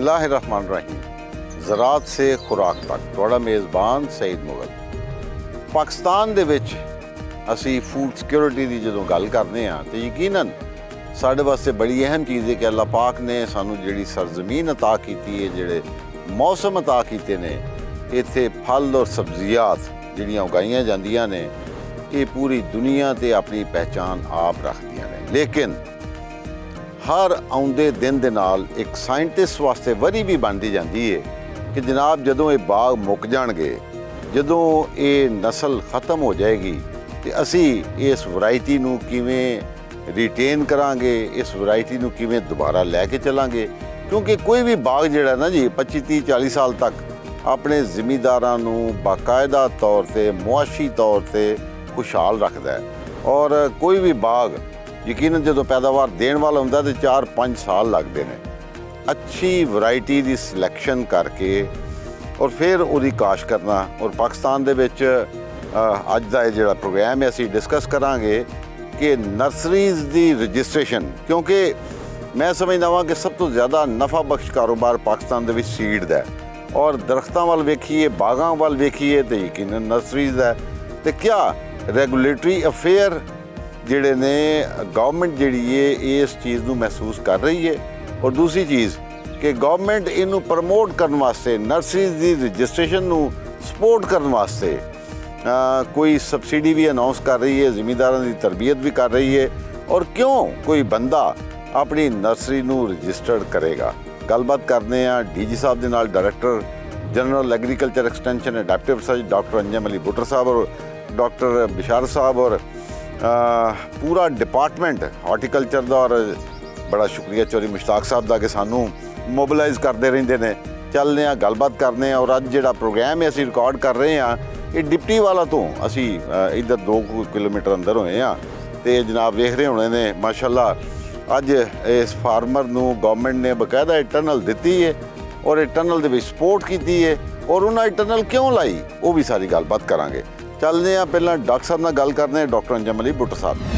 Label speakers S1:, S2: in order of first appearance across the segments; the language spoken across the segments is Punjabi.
S1: बिस्मिल्लाहिर्रहमानिर्रहीम। ज़राअत से खुराक तक तुहाड़ा मेज़बान सईद मुगल। पाकिस्तान दे विच असी फूड सिक्योरिटी की जो गल करते हैं तो यकीनन साढ़े वास्ते बड़ी अहम चीज़ है कि अल्लाह पाक ने सानू जिहड़ी सरजमीन अता की है, जिहड़े मौसम अता किए ने, इत्थे फल और सब्जियात जिहड़ियां उगाईयां जांदियां ने, ये पूरी दुनिया ते अपनी पहचान आप रखदियां ने। लेकिन हर आउंदे दिन दे नाल एक साइंटिस्ट वास्ते वरी भी बनती जाती है कि जनाब जदों ये बाग मुक जाणगे, जदों ये नस्ल ख़त्म हो जाएगी तो असी इस वैरायटी नूं किवें रिटेन करांगे, इस वैरायटी नूं किवें दोबारा लैके चलांगे। क्योंकि कोई भी बाग जिहड़ा ना जी 25, 30, 40 साल तक अपने जिमीदारां नूं बाकायदा तौर ते मुआशी तौर ते खुशहाल रखता है। और कोई भी बाग यकीनन जो पैदावार देने वाला होंदा तो 4-5 साल लगते हैं अच्छी वैरायटी की सिलैक्शन करके और फिर उसकी काश करना। और पाकिस्तान दे विच अज दा जिहड़ा प्रोग्राम है असीं डिस्कस करांगे कि नर्सरीज़ की रजिस्ट्रेशन, क्योंकि मैं समझदा वां कि सब तो ज़्यादा नफ़ा बख्श कारोबार पाकिस्तान दे विच सीड दा है और दरख्तां वाल वेखीए, बागां वाल वेखीए तो यकीनन नर्सरीज़ दा है। तो क्या रेगूलेटरी अफेयर जिहड़े ने गवर्नमेंट जिहड़ी है इस चीज़ नूं महसूस कर रही है? और दूसरी चीज़ कि गवर्नमेंट इनू प्रमोट करने वास्ते नर्सरीज़ की रजिस्ट्रेशन नूं सपोर्ट करने वास्ते कोई सबसिडी भी अनाउंस कर रही है, जिमीदारां की तरबियत भी कर रही है। और क्यों कोई बंदा अपनी नर्सरी नूं रजिस्टर्ड करेगा? गलबात करने DG साहब के नाल director general agriculture extension adaptive research doctor Anjum Ali Buttar साहब और डॉक्टर बिशारत साहब और पूरा डिपार्टमेंट हॉर्टिकल्चर का। और बड़ा शुक्रिया चौधरी मुश्ताक साहब का कि सानू मोबिलाइज करते रहते हैं। चलने गलबात करने और अज जो प्रोग्राम है असी रिकॉर्ड कर रहे हैं ये डिप्टी वाला तो असी इधर 2 किलोमीटर अंदर होए हैं। तो जनाब वेख रहे होने ने माशाअल्लाह अज इस फार्मर नू गवर्नमेंट ने बकायदा टनल दी है और ये टनल दे विच सपोर्ट की है। और उन्हें टनल क्यों लाई वो भी सारी गलबात करांगे। चलते हैं पहला डॉक्टर साहब नाल गल करते हैं, डॉक्टर अंजम अली बुटर साहब।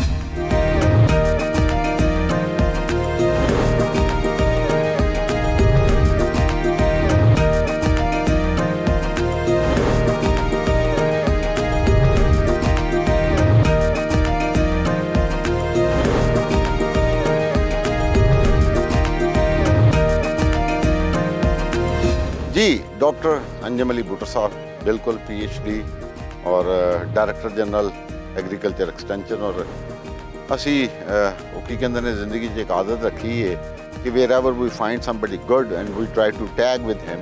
S1: जी डॉक्टर अंजम अली बुटर साहब बिल्कुल PhD और डायरैक्टर जनरल एग्रीकल्चर एक्सटेंशन। और असी वो की कहते हैं जिंदगी एक आदत रखी है कि wherever we find somebody good and we try to tag with him.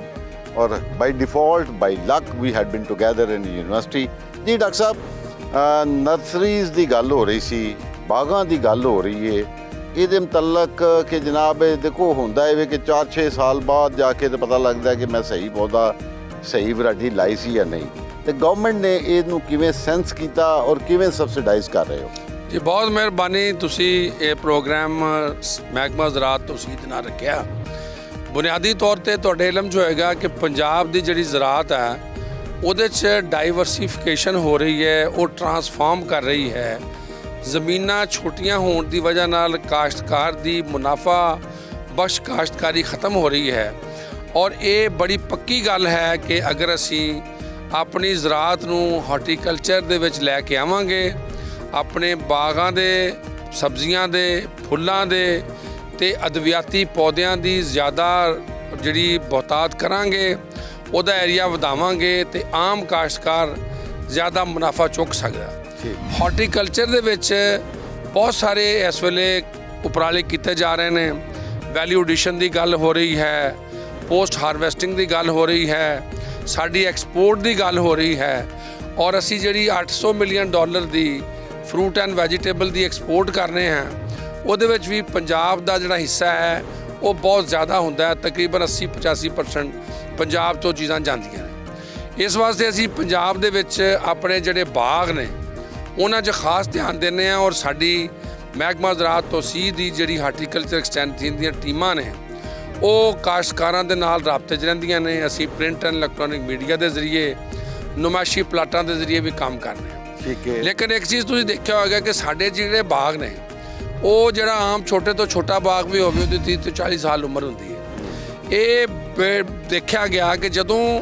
S1: और by default by luck we had been together in university. जी डॉक्टर साहब नर्सरीज़ की गल हो रही सी, बागां की गल हो रही है, ये मुतलक कि जनाब देखो होंदा है कि 4-6 साल बाद जाके तो पता लगता है कि मैं सही पौधा सही वैरायटी लाई सी या नहीं। तो गवर्नमेंट ने इनू किवें सेंस किया और किवें सबसिडाइज कर रहे हो?
S2: जी बहुत मेहरबानी, तुसी ये प्रोग्राम महकमा ज़राअत तोसीद नाल रखिया। बुनियादी तौर पर तुहाडे इलम जो हैगा कि पंजाब की जिहड़ी ज़राअत है उहदे च डाइवर्सीफिकेशन हो रही है, वो ट्रांसफॉर्म कर रही है। ज़मीनां छोटियां होने की वजह नाल काश्तकार की मुनाफा बख्श काश्तकारी ख़त्म हो रही है। और ये बड़ी पक्की गल है कि अगर असी अपनी ज़राअत नूं हॉर्टिकल्चर दे विच लैके आवांगे, अपने बागां दे सब्जियां दे फुल्लां दे ते अद्वियाती पौदियां दी ज़्यादा जिहड़ी बहुतात करांगे, उहदा एरिया वधावांगे ते आम काश्तकार ज़्यादा मुनाफा चुक सकदा। हॉर्टिकल्चर दे विच बहुत सारे इस वेले उपराले किए जा रहे हैं। वैल्यू एडिशन की गल हो रही है, पोस्ट हारवैसटिंग की गल हो रही है, साड़ी एक्सपोर्ट की गल हो रही है। और असी जिहड़ी $800 मिलियन की फ्रूट एंड वैजीटेबल की एक्सपोर्ट कर रहे हैं, उहदे विच भी पंजाब का जिहड़ा हिस्सा है वो बहुत ज़्यादा हुंदा है। तकरीबन 80-85% पंजाब तो चीज़ां जांदियां ने। इस वास्ते असी पंजाब दे विच अपने जिहड़े बाग ने उन्हां 'च खास ध्यान देने हैं। और साडी महकमा ज़राअत तोसीद दी जिहड़ी हार्टिकल्चर एक्सटेंशन दी टीमां ने वो काश्तकारां दे नाल राबते च रहिंदियां ने। असी प्रिंट एंड इलैक्ट्रॉनिक मीडिया के जरिए नुमाइशी प्लाटां के जरिए भी काम कर रहे हैं।
S1: ठीक है।
S2: लेकिन एक चीज़ तुसीं देखिया होगा कि साडे जिहड़े बाग ने वो जिहड़ा आम छोटे तो छोटा बाग भी होवे उहदी 30 ਤੋਂ 40 साल उम्र हुंदी है। ਇਹ ਦੇਖਿਆ ਗਿਆ ਕਿ ਜਦੋਂ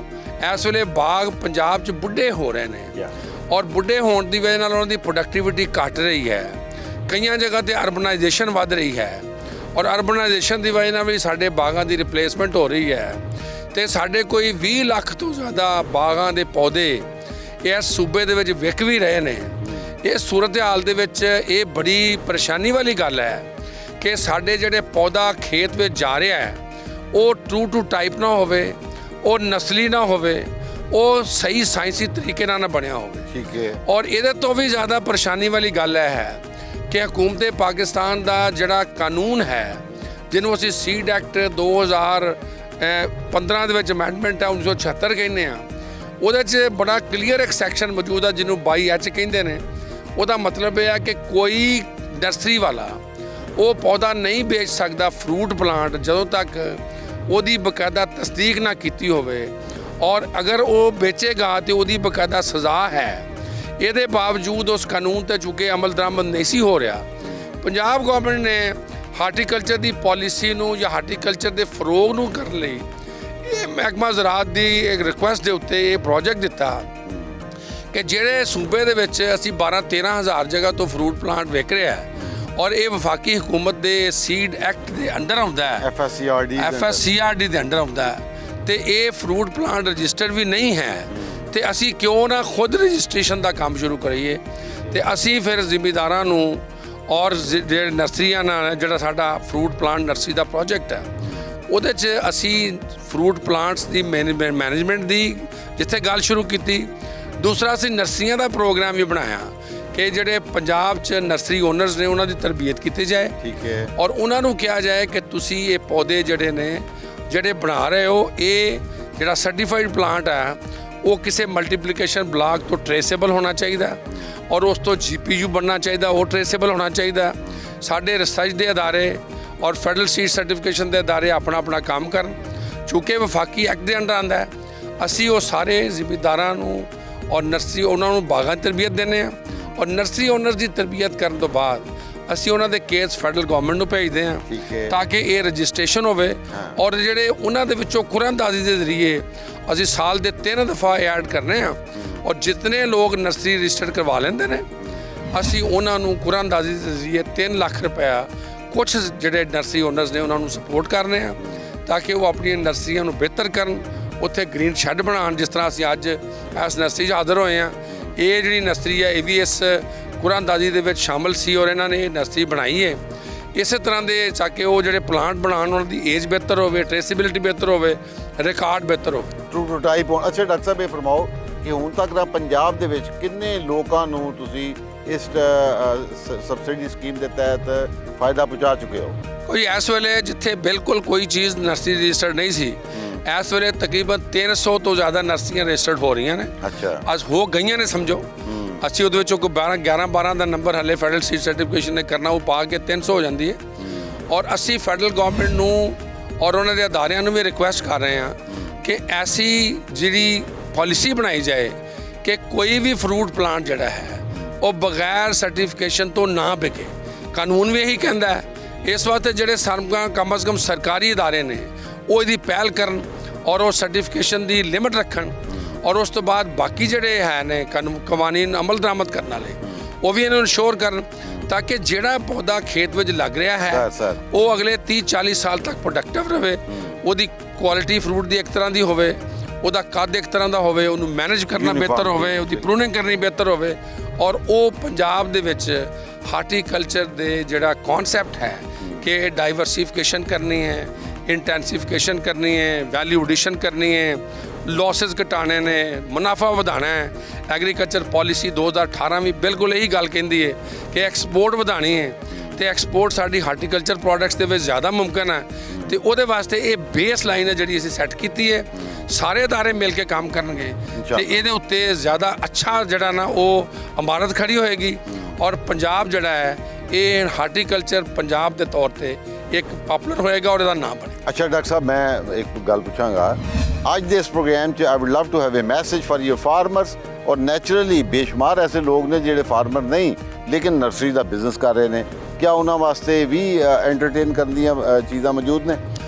S2: ਇਸ ਵੇਲੇ ਬਾਗ ਪੰਜਾਬ 'ਚ ਬੁੱਢੇ ਹੋ ਰਹੇ ਨੇ ਔਰ ਬੁੱਢੇ ਹੋਣ ਦੀ ਵਜ੍ਹਾ ਨਾਲ ਉਹਨਾਂ ਦੀ ਪ੍ਰੋਡਕਟਿਵਿਟੀ ਘਟ ਰਹੀ ਹੈ। ਕਈਆਂ ਜਗ੍ਹਾ ਤੇ ਅਰਬਨਾਈਜੇਸ਼ਨ ਵੱਧ ਰਹੀ ਹੈ ਔਰ ਅਰਬਨਾਈਜੇਸ਼ਨ ਦੀ ਵਜ੍ਹਾ ਨਾਲ ਵੀ ਸਾਡੇ ਬਾਗਾਂ ਦੀ ਰਿਪਲੇਸਮੈਂਟ ਹੋ ਰਹੀ ਹੈ ਤੇ ਸਾਡੇ ਕੋਈ 20 ਲੱਖ ਤੋਂ ਜ਼ਿਆਦਾ ਬਾਗਾਂ ਦੇ ਪੌਦੇ ਇਸ ਸੂਬੇ ਦੇ ਵਿੱਚ ਵਿਕ ਵੀ ਰਹੇ ਨੇ। ਇਹ ਸੂਰਤ ਹਾਲ ਦੇ ਵਿੱਚ ਇਹ ਬੜੀ ਪਰੇਸ਼ਾਨੀ ਵਾਲੀ ਗੱਲ ਹੈ ਕਿ ਸਾਡੇ ਜਿਹੜੇ ਪੌਦਾ ਖੇਤ ਵਿੱਚ ਜਾ ਰਿਹਾ ਹੈ ਉਹ ਟਰੂ ਟੂ ਟਾਈਪ ਨਾ ਹੋਵੇ, ਉਹ ਨਸਲੀ ਨਾ ਹੋਵੇ, ਉਹ ਸਹੀ ਸਾਇੰਸੀ ਤਰੀਕੇ ਨਾਲ ਨਾ ਬਣਿਆ ਹੋਵੇ।
S1: ਠੀਕ ਹੈ। ਔਰ
S2: ਇਹਦੇ ਤੋਂ ਵੀ ਜ਼ਿਆਦਾ ਪਰੇਸ਼ਾਨੀ ਵਾਲੀ ਗੱਲ ਇਹ ਹੈ ਕਿ ਹਕੂਮਤ ਪਾਕਿਸਤਾਨ ਦਾ ਜਿਹੜਾ ਕਾਨੂੰਨ ਹੈ ਜਿਹਨੂੰ ਅਸੀਂ ਸੀਡ ਐਕਟ 2015 ਦੇ ਵਿੱਚ ਅਮੈਂਡਮੈਂਟ ਹੈ 1976 ਕਹਿੰਦੇ ਆ, ਉਹਦੇ 'ਚ ਬੜਾ ਕਲੀਅਰ ਇੱਕ ਸੈਕਸ਼ਨ ਮੌਜੂਦ ਹੈ ਜਿਹਨੂੰ 22H ਕਹਿੰਦੇ ਨੇ। ਉਹਦਾ ਮਤਲਬ ਇਹ ਹੈ ਕਿ ਕੋਈ ਨਰਸਰੀ ਵਾਲਾ ਉਹ ਪੌਦਾ ਨਹੀਂ ਵੇਚ ਸਕਦਾ ਫਰੂਟ ਪਲਾਂਟ ਜਦੋਂ ਤੱਕ ਉਹਦੀ ਬਕਾਇਦਾ ਤਸਦੀਕ ਨਾ ਕੀਤੀ ਹੋਵੇ ਔਰ ਅਗਰ ਉਹ ਵੇਚੇਗਾ ਤੇ ਉਹਦੀ ਬਕਾਇਦਾ ਸਜ਼ਾ ਹੈ। ਇਹਦੇ ਬਾਵਜੂਦ ਉਸ ਕਾਨੂੰਨ ਤੇ ਚੁੱਕੇ ਅਮਲ ਦਰਾਮਦ ਨਹੀਂ ਸੀ ਹੋ ਰਿਹਾ। ਪੰਜਾਬ ਗਵਰਨਮੈਂਟ ਨੇ ਹਾਰਟੀਕਲਚਰ ਦੀ ਪਾਲਿਸੀ ਨੂੰ ਜਾਂ ਹਾਰਟੀਕਲਚਰ ਦੇ ਫਰੋਗ ਨੂੰ ਕਰਨ ਲਈ ਇਹ ਮਹਿਕਮਾ ਜ਼ਰਾਅਤ ਦੀ ਇੱਕ ਰਿਕੁਐਸਟ ਦੇ ਉੱਤੇ ਇਹ ਪ੍ਰੋਜੈਕਟ ਦਿੱਤਾ ਕਿ ਜਿਹੜੇ ਸੂਬੇ ਦੇ ਵਿੱਚ ਅਸੀਂ 12-13 ਹਜ਼ਾਰ ਜਗ੍ਹਾ ਤੋਂ ਫਰੂਟ ਪਲਾਂਟ ਵਿਕ ਰਿਹਾ ਔਰ ਇਹ ਵਫਾਕੀ ਹੁਕੂਮਤ ਦੇ ਸੀਡ ਐਕਟ ਦੇ ਅੰਡਰ ਆਉਂਦਾ ਹੈ, FSCRD ਦੇ ਅੰਡਰ ਆਉਂਦਾ ਹੈ ਤੇ ਇਹ ਫਰੂਟ ਪਲਾਂਟ ਰਜਿਸਟਰਡ ਵੀ ਨਹੀਂ ਹੈ ਤੇ ਅਸੀਂ ਕਿਉਂ ਨਾ ਖੁਦ ਰਜਿਸਟ੍ਰੇਸ਼ਨ ਦਾ ਕੰਮ ਸ਼ੁਰੂ ਕਰੀਏ। ਤੇ ਅਸੀਂ ਫਿਰ ਜ਼ਿਮੀਂਦਾਰਾਂ ਨੂੰ ਔਰ ਜਿਹੜੇ ਨਰਸਰੀਆਂ ਨਾਲ ਜਿਹੜਾ ਸਾਡਾ ਫਰੂਟ ਪਲਾਂਟ ਨਰਸਰੀ ਦਾ ਪ੍ਰੋਜੈਕਟ ਹੈ ਉਹਦੇ 'ਚ ਅਸੀਂ ਫਰੂਟ ਪਲਾਂਟਸ ਦੀ ਮੈਨੇਜਮੈਂਟ ਦੀ ਜਿੱਥੇ ਗੱਲ ਸ਼ੁਰੂ ਕੀਤੀ। ਦੂਸਰਾ ਅਸੀਂ ਨਰਸਰੀਆਂ ਦਾ ਪ੍ਰੋਗਰਾਮ ਵੀ ਬਣਾਇਆ ਕਿ ਜਿਹੜੇ ਪੰਜਾਬ 'ਚ ਨਰਸਰੀ ਓਨਰਸ ਨੇ ਉਹਨਾਂ ਦੀ ਤਰਬੀਅਤ ਕੀਤੀ ਜਾਏ।
S1: ਠੀਕ ਹੈ।
S2: ਔਰ ਉਹਨਾਂ ਨੂੰ ਕਿਹਾ ਜਾਏ ਕਿ ਤੁਸੀਂ ਇਹ ਪੌਦੇ ਜਿਹੜੇ ਬਣਾ ਰਹੇ ਹੋ ਇਹ ਜਿਹੜਾ ਸਰਟੀਫਾਈਡ ਪਲਾਂਟ ਹੈ ਉਹ ਕਿਸੇ ਮਲਟੀਪਲੀਕੇਸ਼ਨ ਬਲਾਕ ਤੋਂ ਟ੍ਰੇਸੇਬਲ ਹੋਣਾ ਚਾਹੀਦਾ ਔਰ ਉਸ ਤੋਂ GPU ਬਣਨਾ ਚਾਹੀਦਾ, ਉਹ ਟ੍ਰੇਸੇਬਲ ਹੋਣਾ ਚਾਹੀਦਾ। ਸਾਡੇ ਰਿਸਰਚ ਦੇ ਅਦਾਰੇ ਔਰ ਫੈਡਰਲ ਸੀਡ ਸਰਟੀਫਿਕੇਸ਼ਨ ਦੇ ਅਦਾਰੇ ਆਪਣਾ ਕੰਮ ਕਰਨ। ਚੂँਕਿ ਵਫਾਕੀ ਐਕਟ ਦੇ ਅੰਡਰ ਆਉਂਦਾ ਹੈ ਅਸੀਂ ਉਹ ਸਾਰੇ ਜ਼ਿਮੀਂਦਾਰਾਂ ਨੂੰ ਔਰ ਨਰਸਰੀ ਉਹਨਾਂ ਨੂੰ ਬਾਗਾਂ ਦੀ ਤਰਬੀਅਤ ਦਿੰਦੇ ਹਾਂ ਔਰ ਨਰਸਰੀ ਓਨਰਸ ਦੀ ਤਰਬੀਅਤ ਕਰਨ ਤੋਂ ਬਾਅਦ ਅਸੀਂ ਉਹਨਾਂ ਦੇ ਕੇਸ ਫੈਡਰਲ ਗਵਰਨਮੈਂਟ ਨੂੰ ਭੇਜਦੇ ਹਾਂ ਤਾਂ ਕਿ ਇਹ ਰਜਿਸਟ੍ਰੇਸ਼ਨ ਹੋਵੇ ਔਰ ਜਿਹੜੇ ਉਹਨਾਂ ਦੇ ਵਿੱਚੋਂ ਕੁਰਾਨਦਾਜ਼ੀ ਦੇ ਜ਼ਰੀਏ ਅਸੀਂ ਸਾਲ ਦੇ 3 ਦਫਾ ਐਡ ਕਰਨੇ ਆ ਔਰ ਜਿਤਨੇ ਲੋਕ ਨਰਸਰੀ ਰਜਿਸਟਰਡ ਕਰਵਾ ਲੈਂਦੇ ਨੇ ਅਸੀਂ ਉਹਨਾਂ ਨੂੰ ਕੁਰਾਨਦਾਜ਼ੀ ਦੇ ਜ਼ਰੀਏ 3 ਲੱਖ ਰੁਪਇਆ ਕੁਝ ਜਿਹੜੇ ਨਰਸਰੀ ਓਨਰਸ ਨੇ ਉਹਨਾਂ ਨੂੰ ਸਪੋਰਟ ਕਰਨੇ ਆ ਤਾਂ ਕਿ ਉਹ ਆਪਣੀਆਂ ਨਰਸਰੀਆਂ ਨੂੰ ਬਿਹਤਰ ਕਰਨ, ਉੱਥੇ ਗ੍ਰੀਨ ਸ਼ੈੱਡ ਬਣਾਉਣ। ਜਿਸ ਤਰ੍ਹਾਂ ਅਸੀਂ ਅੱਜ ਇਸ ਨਰਸਰੀ 'ਚ ਹਾਜ਼ਰ ਹੋਏ ਹਾਂ, ਇਹ ਜਿਹੜੀ ਨਰਸਰੀ ਹੈ ਇਹ ਵੀ ਇਸ ਕੁਰਾਨਦਾਜ਼ੀ ਦੇ ਵਿੱਚ ਸ਼ਾਮਲ ਸੀ ਔਰ ਇਹਨਾਂ ਨੇ ਇਹ ਨਰਸਰੀ ਬਣਾਈ ਹੈ ਇਸੇ ਤਰ੍ਹਾਂ ਦੇ ਤਾਂ ਕਿ ਉਹ ਜਿਹੜੇ ਪਲਾਂਟ ਬਣਾਉਣ ਉਹਨਾਂ ਦੀ ਏਜ ਬਿਹਤਰ ਹੋਵੇ, ਟ੍ਰੇਸਿਬਿਲਿਟੀ ਬਿਹਤਰ ਹੋਵੇ, ਰਿਕਾਰਡ ਬਿਹਤਰ ਹੋਵੇ,
S1: ਟਰੂ ਟੂ ਟਾਈਪ ਹੋਣ। ਅੱਛਾ ਡਾਕਟਰ ਸਾਹਿਬ ਇਹ ਫਰਮਾਓ ਕਿ ਹੁਣ ਤੱਕ ਦਾ ਪੰਜਾਬ ਦੇ ਵਿੱਚ ਕਿੰਨੇ ਲੋਕਾਂ ਨੂੰ ਤੁਸੀਂ ਇਸ ਸਬਸਿਡੀ ਸਕੀਮ ਦੇ ਤਹਿਤ ਫਾਇਦਾ ਪਹੁੰਚਾ ਚੁੱਕੇ ਹੋ?
S2: ਕੋਈ ਇਸ ਵੇਲੇ ਜਿੱਥੇ ਬਿਲਕੁਲ ਕੋਈ ਚੀਜ਼ ਨਰਸਰੀ ਰਜਿਸਟਰਡ ਨਹੀਂ ਸੀ ਇਸ ਵੇਲੇ ਤਕਰੀਬਨ 300 ਤੋਂ ਜ਼ਿਆਦਾ ਨਰਸਰੀਆਂ ਰਜਿਸਟਰਡ ਹੋ ਰਹੀਆਂ ਨੇ।
S1: ਅੱਛਾ।
S2: ਅੱਜ ਹੋ ਗਈਆਂ ਨੇ ਸਮਝੋ। ਅਸੀਂ ਉਹਦੇ ਵਿੱਚੋਂ ਕੋਈ 11-12 ਦਾ ਨੰਬਰ ਹਲੇ ਫੈਡਰਲ ਸੀਡ ਸਰਟੀਫਿਕੇਸ਼ਨ ਨੇ ਕਰਨਾ ਉਹ ਪਾ ਕੇ 300 ਹੋ ਜਾਂਦੀ ਹੈ ਔਰ ਅਸੀਂ ਫੈਡਰਲ ਗਵਰਨਮੈਂਟ ਨੂੰ ਔਰ ਉਹਨਾਂ ਦੇ ਅਦਾਰਿਆਂ ਨੂੰ ਵੀ ਰਿਕੁਐਸਟ ਕਰ ਰਹੇ ਹਾਂ ਕਿ ਐਸੀ ਜਿਹੜੀ ਪਾਲਿਸੀ ਬਣਾਈ ਜਾਏ ਕਿ ਕੋਈ ਵੀ ਫਰੂਟ ਪਲਾਂਟ ਜਿਹੜਾ ਹੈ ਉਹ ਬਗੈਰ ਸਰਟੀਫਿਕੇਸ਼ਨ ਤੋਂ ਨਾ ਵਿਕੇ। ਕਾਨੂੰਨ ਵੀ ਇਹੀ ਕਹਿੰਦਾ ਹੈ। ਇਸ ਵਾਸਤੇ ਜਿਹੜੇ ਕਮ ਅਜ਼ ਕਮ ਸਰਕਾਰੀ ਅਦਾਰੇ ਨੇ ਉਹ ਇਹਦੀ ਪਹਿਲ ਕਰਨ ਔਰ ਉਹ ਸਰਟੀਫਿਕੇਸ਼ਨ ਦੀ ਲਿਮਿਟ ਰੱਖਣ ਔਰ ਉਸ ਤੋਂ ਬਾਅਦ ਬਾਕੀ ਜਿਹੜੇ ਹੈ ਨੇ ਕਵਾਨੀਨ ਅਮਲ ਦਰਾਮਦ ਕਰਨ ਵਾਲੇ ਉਹ ਵੀ ਇਹਨੂੰ ਇਨਸ਼ੋਰ ਕਰਨ ਤਾਂ ਕਿ ਜਿਹੜਾ ਪੌਦਾ ਖੇਤ ਵਿੱਚ ਲੱਗ ਰਿਹਾ ਹੈ ਉਹ ਅਗਲੇ 30-40 ਸਾਲ ਤੱਕ ਪ੍ਰੋਡਕਟਿਵ ਰਹੇ, ਉਹਦੀ ਕੁਆਲਿਟੀ ਫਰੂਟ ਦੀ ਇੱਕ ਤਰ੍ਹਾਂ ਦੀ ਹੋਵੇ, ਉਹਦਾ ਕੱਦ ਇੱਕ ਤਰ੍ਹਾਂ ਦਾ ਹੋਵੇ, ਉਹਨੂੰ ਮੈਨੇਜ ਕਰਨਾ ਬਿਹਤਰ ਹੋਵੇ, ਉਹਦੀ ਪ੍ਰੂਨਿੰਗ ਕਰਨੀ ਬਿਹਤਰ ਹੋਵੇ ਔਰ ਉਹ ਪੰਜਾਬ ਦੇ ਵਿੱਚ ਹਾਰਟੀਕਲਚਰ ਦੇ ਜਿਹੜਾ ਕਨਸੈਪਟ ਹੈ ਕਿ ਡਾਈਵਰਸੀਫਿਕੇਸ਼ਨ ਕਰਨੀ ਹੈ, ਇੰਟੈਂਸੀਫਿਕੇਸ਼ਨ ਕਰਨੀ ਹੈ, ਵੈਲਿਊ ਐਡੀਸ਼ਨ ਕਰਨੀ ਹੈ, ਲੌਸਸ ਘਟਾਣੇ ਨੇ, ਮੁਨਾਫਾ ਵਧਾਉਣਾ ਹੈ। ਐਗਰੀਕਲਚਰ ਪਾਲਿਸੀ 2018 ਵੀ ਬਿਲਕੁਲ ਇਹੀ ਗੱਲ ਕਹਿੰਦੀ ਹੈ ਕਿ ਐਕਸਪੋਰਟ ਵਧਾਉਣੀ ਹੈ ਤੇ ਐਕਸਪੋਰਟ ਸਾਡੀ ਹਾਰਟੀਕਲਚਰ ਪ੍ਰੋਡਕਟਸ ਦੇ ਵਿੱਚ ਜ਼ਿਆਦਾ ਮੁਮਕਿਨ ਹੈ ਤੇ ਉਹਦੇ ਵਾਸਤੇ ਇਹ ਬੇਸ ਲਾਈਨ ਹੈ ਜਿਹੜੀ ਅਸੀਂ ਸੈੱਟ ਕੀਤੀ ਹੈ। ਸਾਰੇ ਅਦਾਰੇ ਮਿਲ ਕੇ ਕੰਮ ਕਰਨਗੇ ਤੇ ਇਹਦੇ ਉੱਤੇ ਜ਼ਿਆਦਾ ਅੱਛਾ ਜਿਹੜਾ ਨਾ ਉਹ ਇਮਾਰਤ ਖੜੀ ਹੋਏਗੀ ਔਰ ਪੰਜਾਬ ਜਿਹੜਾ ਹੈ ਇਹ ਹਾਰਟੀਕਲਚਰ ਪੰਜਾਬ ਦੇ ਤੌਰ ਤੇ ਇੱਕ ਪਪੂਲਰ ਹੋਏਗਾ ਔਰ ਇਹਦਾ ਨਾਮ ਬਣੇ।
S1: ਅੱਛਾ ਡਾਕਟਰ ਸਾਹਿਬ ਮੈਂ ਇੱਕ ਗੱਲ ਪੁੱਛਾਂਗਾ ਅੱਜ ਦੇ ਇਸ ਪ੍ਰੋਗਰਾਮ 'ਚ I would love to have a message for your farmers ਔਰ ਨੈਚੁਰਲੀ ਬੇਸ਼ੁਮਾਰ ਐਸੇ ਲੋਕ ਨੇ ਜਿਹੜੇ ਫਾਰਮਰ ਨਹੀਂ ਲੇਕਿਨ ਨਰਸਰੀ ਦਾ ਬਿਜ਼ਨਸ ਕਰ ਰਹੇ ਨੇ, ਕਿਆ ਉਹਨਾਂ ਵਾਸਤੇ ਵੀ ਐਂਟਰਟੇਨ ਕਰਨ ਦੀਆਂ ਚੀਜ਼ਾਂ ਮੌਜੂਦ ਨੇ?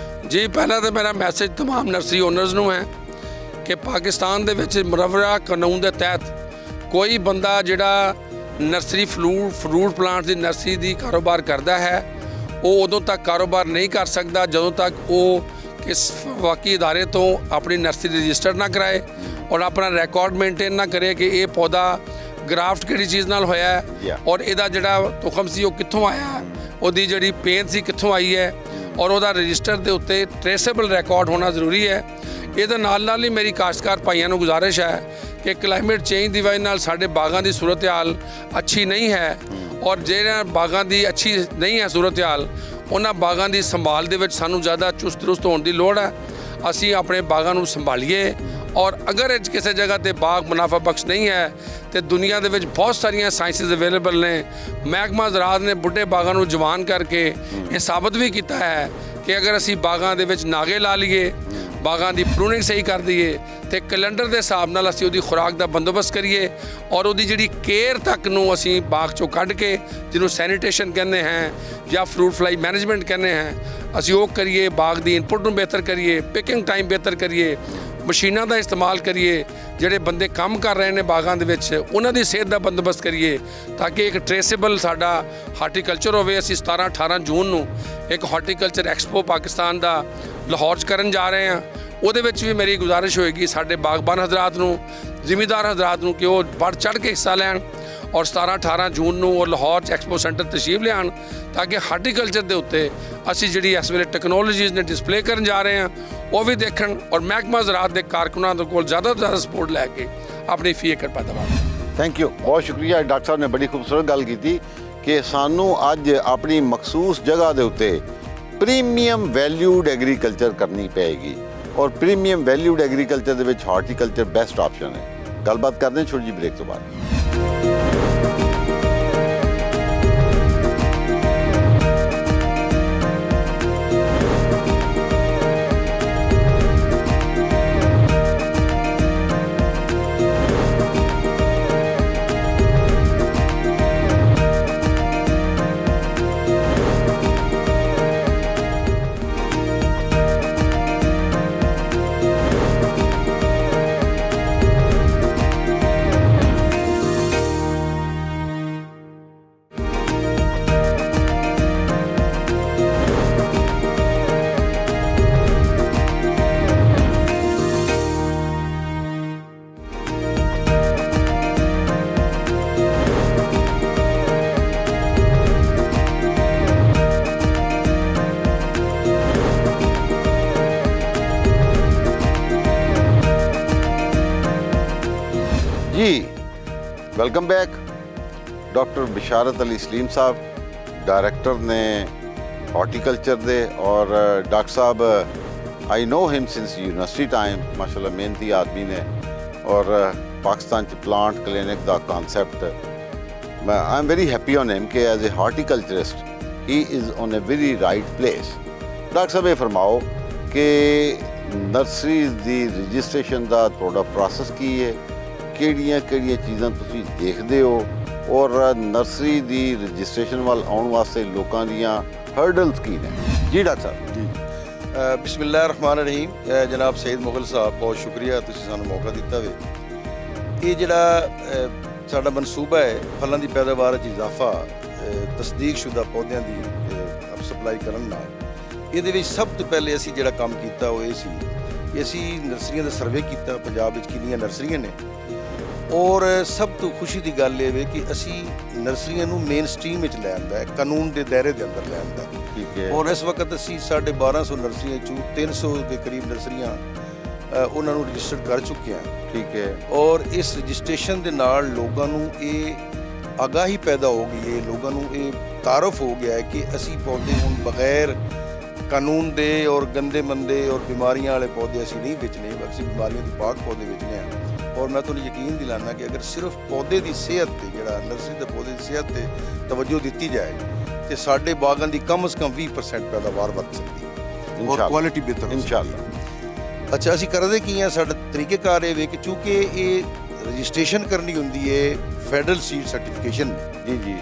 S2: ਜੀ ਪਹਿਲਾਂ ਤਾਂ ਮੇਰਾ ਮੈਸੇਜ तमाम ਨਰਸਰੀ ਓਨਰਸ ਨੂੰ ਹੈ ਕਿ ਪਾਕਿਸਤਾਨ ਦੇ ਵਿੱਚ ਮੁਰੱਵਰਾ ਕਾਨੂੰਨ ਦੇ ਤਹਿਤ ਕੋਈ ਬੰਦਾ ਜਿਹੜਾ ਨਰਸਰੀ ਫਰੂਟ ਪਲਾਂਟ ਦੀ ਨਰਸਰੀ ਦੀ ਕਾਰੋਬਾਰ ਕਰਦਾ ਹੈ ਉਹ ਉਦੋਂ ਤੱਕ ਕਾਰੋਬਾਰ ਨਹੀਂ ਕਰ ਸਕਦਾ ਜਦੋਂ ਤੱਕ ਉਹ ਕਿਸ ਵਫਾਕੀ ਅਦਾਰੇ ਤੋਂ ਆਪਣੀ ਨਰਸਰੀ ਰਜਿਸਟਰ ਨਾ ਕਰਾਏ ਔਰ ਆਪਣਾ ਰਿਕਾਰਡ ਮੇਨਟੇਨ ਨਾ ਕਰੇ ਕਿ ਇਹ ਪੌਦਾ ਗ੍ਰਾਫਟ ਕਿਹੜੀ ਚੀਜ਼ ਨਾਲ ਹੋਇਆ ਹੈ ਔਰ ਇਹਦਾ ਜਿਹੜਾ ਤੁਖਮ ਸੀ ਉਹ ਕਿੱਥੋਂ ਆਇਆ, ਉਹਦੀ ਜਿਹੜੀ ਪੇਨ ਸੀ ਕਿੱਥੋਂ ਆਈ ਹੈ ਔਰ ਉਹਦਾ ਰਜਿਸਟਰ ਦੇ ਉੱਤੇ ਟ੍ਰੇਸੇਬਲ ਰਿਕਾਰਡ ਹੋਣਾ ਜ਼ਰੂਰੀ ਹੈ। ਇਹਦੇ ਨਾਲ ਹੀ ਮੇਰੀ ਕਾਸ਼ਤਕਾਰ ਭਾਈਆਂ ਨੂੰ ਗੁਜ਼ਾਰਿਸ਼ ਹੈ ਕਿ ਕਲਾਈਮੇਟ ਚੇਂਜ ਦੀ ਵਜ੍ਹਾ ਨਾਲ ਸਾਡੇ ਬਾਗਾਂ ਦੀ ਸੂਰਤ ਹਾਲ ਅੱਛੀ ਨਹੀਂ ਹੈ ਔਰ ਜਿਹੜਾ ਬਾਗਾਂ ਦੀ ਅੱਛੀ ਨਹੀਂ ਹੈ ਸੂਰਤ ਹਾਲ, ਉਹਨਾਂ ਬਾਗਾਂ ਦੀ ਸੰਭਾਲ ਦੇ ਵਿੱਚ ਸਾਨੂੰ ਜ਼ਿਆਦਾ ਚੁਸਤ ਦਰੁਸਤ ਹੋਣ ਦੀ ਲੋੜ ਹੈ। ਅਸੀਂ ਆਪਣੇ ਬਾਗਾਂ ਨੂੰ ਸੰਭਾਲੀਏ ਔਰ ਅਗਰ ਇਹ ਕਿਸੇ ਜਗ੍ਹਾ ਤੇ ਬਾਗ ਮੁਨਾਫਾ ਬਖਸ਼ ਨਹੀਂ ਹੈ ਤੇ ਦੁਨੀਆ ਦੇ ਵਿੱਚ ਬਹੁਤ ਸਾਰੀਆਂ ਸਾਇੰਸਿਸ ਅਵੇਲੇਬਲ ਨੇ। ਮਹਿਕਮਾ ਜ਼ਰਾਅਤ ਨੇ ਬੁੱਢੇ ਬਾਗਾਂ ਨੂੰ ਜਵਾਨ ਕਰਕੇ ਇਹ ਸਾਬਤ ਵੀ ਕੀਤਾ ਹੈ ਕਿ ਅਗਰ ਅਸੀਂ ਬਾਗਾਂ ਦੇ ਵਿੱਚ ਨਾਗੇ ਲਾ ਲਈਏ, ਬਾਗਾਂ ਦੀ ਪ੍ਰੂਨਿੰਗ ਸਹੀ ਕਰ ਦਈਏ ਤੇ ਕੈਲੰਡਰ ਦੇ ਹਿਸਾਬ ਨਾਲ ਅਸੀਂ ਉਹਦੀ ਖੁਰਾਕ ਦਾ ਬੰਦੋਬਸਤ ਕਰੀਏ ਔਰ ਉਹਦੀ ਜਿਹੜੀ ਕੇਅਰ ਤੱਕ ਨੂੰ ਅਸੀਂ ਬਾਗ ਚੋਂ ਕੱਢ ਕੇ ਜਿਹਨੂੰ ਸੈਨੀਟੇਸ਼ਨ ਕਹਿੰਦੇ ਹੈ ਜਾਂ ਫਰੂਟ ਫਲਾਈ ਮੈਨੇਜਮੈਂਟ ਕਹਿੰਦੇ ਹੈ ਅਸੀਂ ਉਹ ਕਰੀਏ, ਬਾਗ ਦੀ ਇਨਪੁਟ ਨੂੰ ਬਿਹਤਰ ਕਰੀਏ, ਪਿਕਿੰਗ ਟਾਈਮ ਬਿਹਤਰ ਕਰੀਏ, ਮਸ਼ੀਨਾਂ ਦਾ ਇਸਤੇਮਾਲ ਕਰੀਏ, ਜਿਹੜੇ ਬੰਦੇ ਕੰਮ ਕਰ ਰਹੇ ਨੇ ਬਾਗਾਂ ਦੇ ਵਿੱਚ ਉਹਨਾਂ ਦੀ ਸਿਹਤ ਦਾ ਬੰਦੋਬਸਤ ਕਰੀਏ ਤਾਂ ਕਿ ਇੱਕ ਟ੍ਰੇਸੇਬਲ ਸਾਡਾ ਹਾਰਟੀਕਲਚਰ ਹੋਵੇ। ਅਸੀਂ 17-18 ਜੂਨ ਨੂੰ ਇੱਕ ਹਾਰਟੀਕਲਚਰ ਐਕਸਪੋ ਪਾਕਿਸਤਾਨ ਦਾ ਲਾਹੌਰ 'ਚ ਕਰਨ ਜਾ ਰਹੇ ਹਾਂ। ਉਹਦੇ ਵਿੱਚ ਵੀ ਮੇਰੀ ਗੁਜ਼ਾਰਿਸ਼ ਹੋਏਗੀ ਸਾਡੇ ਬਾਗਬਾਨ ਹਜ਼ਰਾਤ ਨੂੰ, ਜ਼ਿਮੀਂਦਾਰ ਹਜ਼ਰਾਤ ਨੂੰ ਕਿ ਉਹ ਵੱਧ ਚੜ੍ਹ ਕੇ ਹਿੱਸਾ ਲੈਣ ਔਰ 17-18 ਜੂਨ ਨੂੰ ਉਹ ਲਾਹੌਰ 'ਚ ਐਕਸਪੋ ਸੈਂਟਰ ਤਸ਼ਰੀਫ ਲਿਆਉਣ ਤਾਂ ਕਿ ਹਾਰਟੀਕਲਚਰ ਦੇ ਉੱਤੇ ਅਸੀਂ ਜਿਹੜੀ ਇਸ ਵੇਲੇ ਟੈਕਨੋਲੋਜੀਜ਼ ਨੇ ਡਿਸਪਲੇ ਕਰਨ ਜਾ ਰਹੇ ਹਾਂ ਉਹ ਵੀ ਦੇਖਣ ਔਰ ਮਹਿਕਮਾ ਜ਼ਰਾਅਤ ਦੇ ਕਾਰਕੁਨਾਂ ਦੇ ਕੋਲ ਜ਼ਿਆਦਾ ਤੋਂ ਜ਼ਿਆਦਾ ਸਪੋਰਟ ਲੈ ਕੇ ਆਪਣੀ ਫੀ ਏਕੜ ਪੈਦਾਵਾਰ।
S1: ਥੈਂਕ ਯੂ, ਬਹੁਤ ਸ਼ੁਕਰੀਆ। ਡਾਕਟਰ ਸਾਹਿਬ ਨੇ ਬੜੀ ਖੂਬਸੂਰਤ ਗੱਲ ਕੀਤੀ ਕਿ ਸਾਨੂੰ ਅੱਜ ਆਪਣੀ ਮਖਸੂਸ ਜਗ੍ਹਾ ਦੇ ਉੱਤੇ ਪ੍ਰੀਮੀਅਮ ਵੈਲਿਊਡ ਐਗਰੀਕਲਚਰ ਕਰਨੀ ਪਏਗੀ ਔਰ ਪ੍ਰੀਮੀਅਮ ਵੈਲਿਊਡ ਐਗਰੀਕਲਚਰ ਦੇ ਵਿੱਚ ਹਾਰਟੀਕਲਚਰ ਬੈਸਟ ਆਪਸ਼ਨ ਹੈ। ਗੱਲਬਾਤ ਕਰਦੇ ਹਾਂ ਛੋਟੀ ਜਿਹੀ ਬ੍ਰੇਕ ਤੋਂ ਬਾਅਦ। जी welcome back. Doctor Bisharat Ali Saleem साहब डायरेक्टर ने हॉर्टिकल्चर दे और डॉक्टर साहब I know him since university time, माशाल्लाह मेहनती आदमी ने और पाकिस्तान च प्लांट क्लिनिक दा concept I am very happy on him कि as a horticulturist he is on a very right place. Doctor साहब ये फरमाओ कि नर्सरी दी रजिस्ट्रेशन दा थोड़ा प्रोसेस की है, ਕਿਹੜੀਆਂ ਚੀਜ਼ਾਂ ਤੁਸੀਂ ਦੇਖਦੇ ਹੋ ਔਰ ਨਰਸਰੀ ਦੀ ਰਜਿਸਟ੍ਰੇਸ਼ਨ ਵੱਲ ਆਉਣ ਵਾਸਤੇ ਲੋਕਾਂ ਦੀਆਂ ਹਰਡਲਸ ਕੀ ਨੇ? ਜੀ ਡਾਕਟਰ ਸਾਹਿਬ।
S3: ਜੀ ਬਿਸਮਿਲ੍ਲਾਹਿਰ ਰਹਿਮਾਨ ਰਹੀਮ। ਜਨਾਬ ਸਈਦ ਮੁਗਲ ਸਾਹਿਬ ਬਹੁਤ ਸ਼ੁਕਰੀਆ, ਤੁਸੀਂ ਸਾਨੂੰ ਮੌਕਾ ਦਿੱਤਾ ਵੇ। ਇਹ ਜਿਹੜਾ ਸਾਡਾ ਮਨਸੂਬਾ ਹੈ ਫਲਾਂ ਦੀ ਪੈਦਾਵਾਰ 'ਚ ਇਜ਼ਾਫਾ ਤਸਦੀਕਸ਼ੁਦਾ ਪੌਦਿਆਂ ਦੀ ਸਪਲਾਈ ਕਰਨ ਨਾਲ, ਇਹਦੇ ਵਿੱਚ ਸਭ ਤੋਂ ਪਹਿਲੇ ਅਸੀਂ ਜਿਹੜਾ ਕੰਮ ਕੀਤਾ ਉਹ ਇਹ ਸੀ ਕਿ ਅਸੀਂ ਨਰਸਰੀਆਂ ਦਾ ਸਰਵੇ ਕੀਤਾ ਪੰਜਾਬ ਵਿੱਚ ਕਿੰਨੀਆਂ ਨਰਸਰੀਆਂ ਨੇ ਔਰ ਸਭ ਤੋਂ ਖੁਸ਼ੀ ਦੀ ਗੱਲ ਇਹ ਵੇ ਕਿ ਅਸੀਂ ਨਰਸਰੀਆਂ ਨੂੰ ਮੇਨ ਸਟ੍ਰੀਮ ਵਿੱਚ ਲੈ ਆਂਦਾ ਹੈ, ਕਾਨੂੰਨ ਦੇ ਦਾਇਰੇ ਦੇ ਅੰਦਰ ਲੈ ਆਂਦਾ ਹੈ।
S1: ਠੀਕ ਹੈ।
S3: ਔਰ ਇਸ ਵਕਤ ਅਸੀਂ 1250 ਨਰਸਰੀਆਂ ਚੋਂ 300 ਦੇ ਕਰੀਬ ਨਰਸਰੀਆਂ ਉਹਨਾਂ ਨੂੰ ਰਜਿਸਟਰ ਕਰ ਚੁੱਕੇ ਹਾਂ।
S1: ਠੀਕ ਹੈ।
S3: ਔਰ ਇਸ ਰਜਿਸਟ੍ਰੇਸ਼ਨ ਦੇ ਨਾਲ ਲੋਕਾਂ ਨੂੰ ਇਹ ਆਗਾਹੀ ਪੈਦਾ ਹੋ ਗਈ ਹੈ, ਲੋਕਾਂ ਨੂੰ ਇਹ ਤਾਰਫ ਹੋ ਗਿਆ ਹੈ ਕਿ ਅਸੀਂ ਪੌਦੇ ਹੁਣ ਬਗੈਰ ਕਾਨੂੰਨ ਦੇ ਔਰ ਗੰਦੇ ਮੰਦੇ ਔਰ ਬਿਮਾਰੀਆਂ ਵਾਲੇ ਪੌਦੇ ਅਸੀਂ ਨਹੀਂ ਵੇਚਣੇ, ਅਸੀਂ ਬਿਮਾਰੀਆਂ ਦੇ ਪਾਕ ਪੌਦੇ ਵੇਚਣੇ ਆ। ਔਰ ਮੈਂ ਤੁਹਾਨੂੰ ਯਕੀਨ ਦਿਲਾਨਾ ਕਿ ਅਗਰ ਸਿਰਫ ਪੌਦੇ ਦੀ ਸਿਹਤ ਤੇ, ਜਿਹੜਾ ਨਰਸਰੀ ਦੇ ਪੌਦੇ ਦੀ ਸਿਹਤ ਤੇ ਤਵੱਜੋ ਦਿੱਤੀ ਜਾਏ ਤੇ ਸਾਡੇ ਬਾਗਾਂ ਦੀ ਕਮ ਸੇ ਕਮ 20% ਪੈਦਾਵਾਰ ਵੱਧ ਸਕਦੀ ਹੈ ਔਰ ਕੁਆਲਿਟੀ ਬਿਹਤਰ
S1: ਇਨਸ਼ਾਅੱਲਾ।
S3: ਅੱਛਾ, ਅਸੀਂ ਕਰਦੇ ਕੀ ਹਾਂ, ਸਾਡਾ ਤਰੀਕੇਕਾਰ ਇਹ ਵੇ ਕਿ ਚੂੰਕਿ ਇਹ ਰਜਿਸਟ੍ਰੇਸ਼ਨ ਕਰਨੀ ਹੁੰਦੀ ਹੈ ਫੈਡਰਲ ਸੀਡ ਸਰਟੀਫਿਕੇਸ਼ਨ
S1: ਜੀ ਜੀ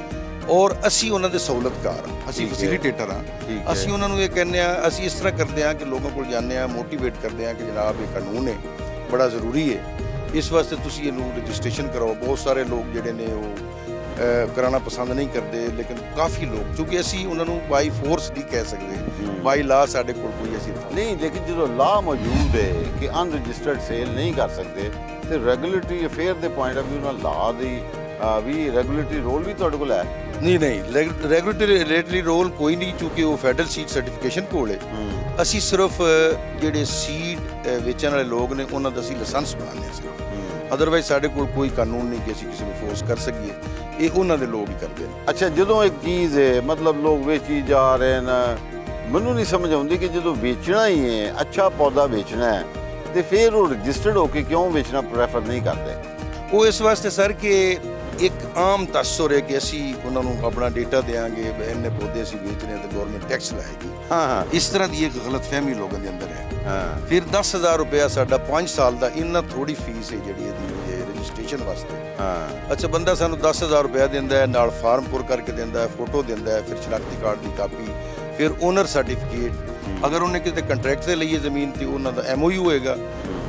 S3: ਔਰ ਅਸੀਂ ਉਹਨਾਂ ਦੇ ਸਹੂਲਤਕਾਰ ਹਾਂ, ਅਸੀਂ
S1: ਠੀਕ ਹੈ।
S3: ਫੈਸਿਲੀਟੇਟਰ ਹਾਂ।
S1: ਠੀਕ ਹੈ।
S3: ਅਸੀਂ ਉਹਨਾਂ ਨੂੰ ਇਹ ਕਹਿੰਦੇ ਆ, ਅਸੀਂ ਇਸ ਤਰ੍ਹਾਂ ਕਰਦੇ ਹਾਂ ਕਿ ਲੋਕਾਂ ਕੋਲ ਜਾਂਦੇ ਆ, ਮੋਟੀਵੇਟ ਕਰਦੇ ਆ ਕਿ ਜਨਾਬ ਇਹ ਕਾਨੂੰਨ ਹੈ, ਬੜਾ ਜ਼ਰੂਰੀ ਹੈ, ਇਸ ਵਾਸਤੇ ਤੁਸੀਂ ਇਹਨੂੰ ਰਜਿਸਟ੍ਰੇਸ਼ਨ ਕਰਾਓ। ਬਹੁਤ ਸਾਰੇ ਲੋਕ ਜਿਹੜੇ ਨੇ ਉਹ ਕਰਾਉਣਾ ਪਸੰਦ ਨਹੀਂ ਕਰਦੇ, ਲੇਕਿਨ ਕਾਫੀ ਲੋਕ, ਕਿਉਂਕਿ ਅਸੀਂ ਉਹਨਾਂ ਨੂੰ ਬਾਈ ਫੋਰਸ ਨਹੀਂ ਕਹਿ ਸਕਦੇ, ਬਾਈ ਲਾ ਸਾਡੇ ਕੋਲ ਕੋਈ ਅਸੀਂ
S1: ਨਹੀਂ, ਲੇਕਿਨ ਜਦੋਂ ਲਾਅ ਮੌਜੂਦ ਹੈ ਕਿ ਅਨਰਜਿਸਟਰਡ ਸੇਲ ਨਹੀਂ ਕਰ ਸਕਦੇ, ਤੇ ਰੈਗੂਲੇਟਰੀ ਅਫੇਅਰ ਦੇ ਪੁਆਇੰਟ ਆਫ View ਨਾਲ ਲਾਅ ਦੀ ਵੀ ਰੈਗੂਲੇਟਰੀ ਰੋਲ ਵੀ ਤੁਹਾਡੇ ਕੋਲ ਹੈ।
S3: ਨਹੀਂ ਰੈਗੂਲੇਟਰੀ ਰੋਲ ਕੋਈ ਨਹੀਂ, ਕਿਉਂਕਿ ਉਹ ਫੈਡਰਲ ਸੀਡ ਸਰਟੀਫਿਕੇਸ਼ਨ ਕੋਲ ਹੈ। ਅਸੀਂ ਸਿਰਫ ਜਿਹੜੇ ਸੀਡ ਵੇਚਣ ਵਾਲੇ ਲੋਕ ਨੇ ਉਹਨਾਂ ਦਾ ਅਸੀਂ ਲਾਇਸੈਂਸ ਬਣਾਉਂਦੇ ਹਾਂ ਸਿਰਫ, ਅਦਰਵਾਈਜ਼ ਸਾਡੇ ਕੋਲ ਕੋਈ ਕਾਨੂੰਨ ਨਹੀਂ ਕਿ ਅਸੀਂ ਕਿਸੇ ਨੂੰ ਫੋਰਸ ਕਰ ਸਕੀਏ, ਇਹ ਉਹਨਾਂ ਦੇ ਲੋਕ ਹੀ ਕਰਦੇ ਨੇ।
S1: ਅੱਛਾ, ਜਦੋਂ ਇੱਕ ਚੀਜ਼ ਹੈ ਮਤਲਬ ਲੋਕ ਵੇਚੀ ਜਾ ਰਹੇ ਨੇ, ਮੈਨੂੰ ਨਹੀਂ ਸਮਝ ਆਉਂਦੀ ਕਿ ਜਦੋਂ ਵੇਚਣਾ ਹੀ ਹੈ, ਅੱਛਾ ਪੌਦਾ ਵੇਚਣਾ ਹੈ, ਤੇ ਫਿਰ ਉਹ ਰਜਿਸਟਰਡ ਹੋ ਕੇ ਕਿਉਂ ਵੇਚਣਾ ਪ੍ਰੈਫਰ ਨਹੀਂ ਕਰਦੇ?
S3: ਉਹ ਇਸ ਵਾਸਤੇ ਸਰ ਕਿ ਇੱਕ ਆਮ ਤਸਵਰ ਹੈ ਕਿ ਅਸੀਂ ਉਹਨਾਂ ਨੂੰ ਆਪਣਾ ਡੇਟਾ ਦੇਾਂਗੇ, ਇੰਨੇ ਪੌਦੇ ਅਸੀਂ ਵੇਚ ਰਹੇ ਹਾਂ ਤੇ ਗਵਰਨਮੈਂਟ ਟੈਕਸ ਲਾਏਗੀ।
S1: ਹਾਂ
S3: ਇਸ ਤਰ੍ਹਾਂ ਦੀ ਇੱਕ ਗਲਤਫਹਿਮੀ ਲੋਕਾਂ ਦੇ ਅੰਦਰ ਹੈ।
S1: ਹਾਂ
S3: ਫਿਰ 10,000 ਰੁਪਇਆ ਸਾਡਾ 5 ਸਾਲ ਦਾ, ਇੰਨਾ ਥੋੜੀ ਫੀਸ ਹੈ ਜਿਹੜੀ ਇਹਦੀ ਰਜਿਸਟ੍ਰੇਸ਼ਨ ਵਾਸਤੇ।
S1: ਹਾਂ
S3: ਅੱਛਾ, ਬੰਦਾ ਸਾਨੂੰ 10,000 ਰੁਪਇਆ ਦਿੰਦਾ ਹੈ, ਨਾਲ ਫਾਰਮ ਪੁਰ ਕਰਕੇ ਦਿੰਦਾ ਹੈ, ਫੋਟੋ ਦਿੰਦਾ ਹੈ, ਫਿਰ ਸ਼ਨਾਖਤੀ ਕਾਰਡ ਦੀ ਕਾਪੀ, ਫਿਰ ਓਨਰ ਸਰਟੀਫਿਕੇਟ। ਅਗਰ ਉਹਨੇ ਕਿਤੇ ਕੰਟਰੈਕਟ ਤੇ ਲਈਏ ਜ਼ਮੀਨ ਤੇ ਉਹਨਾਂ ਦਾ MOU ਹੋਏਗਾ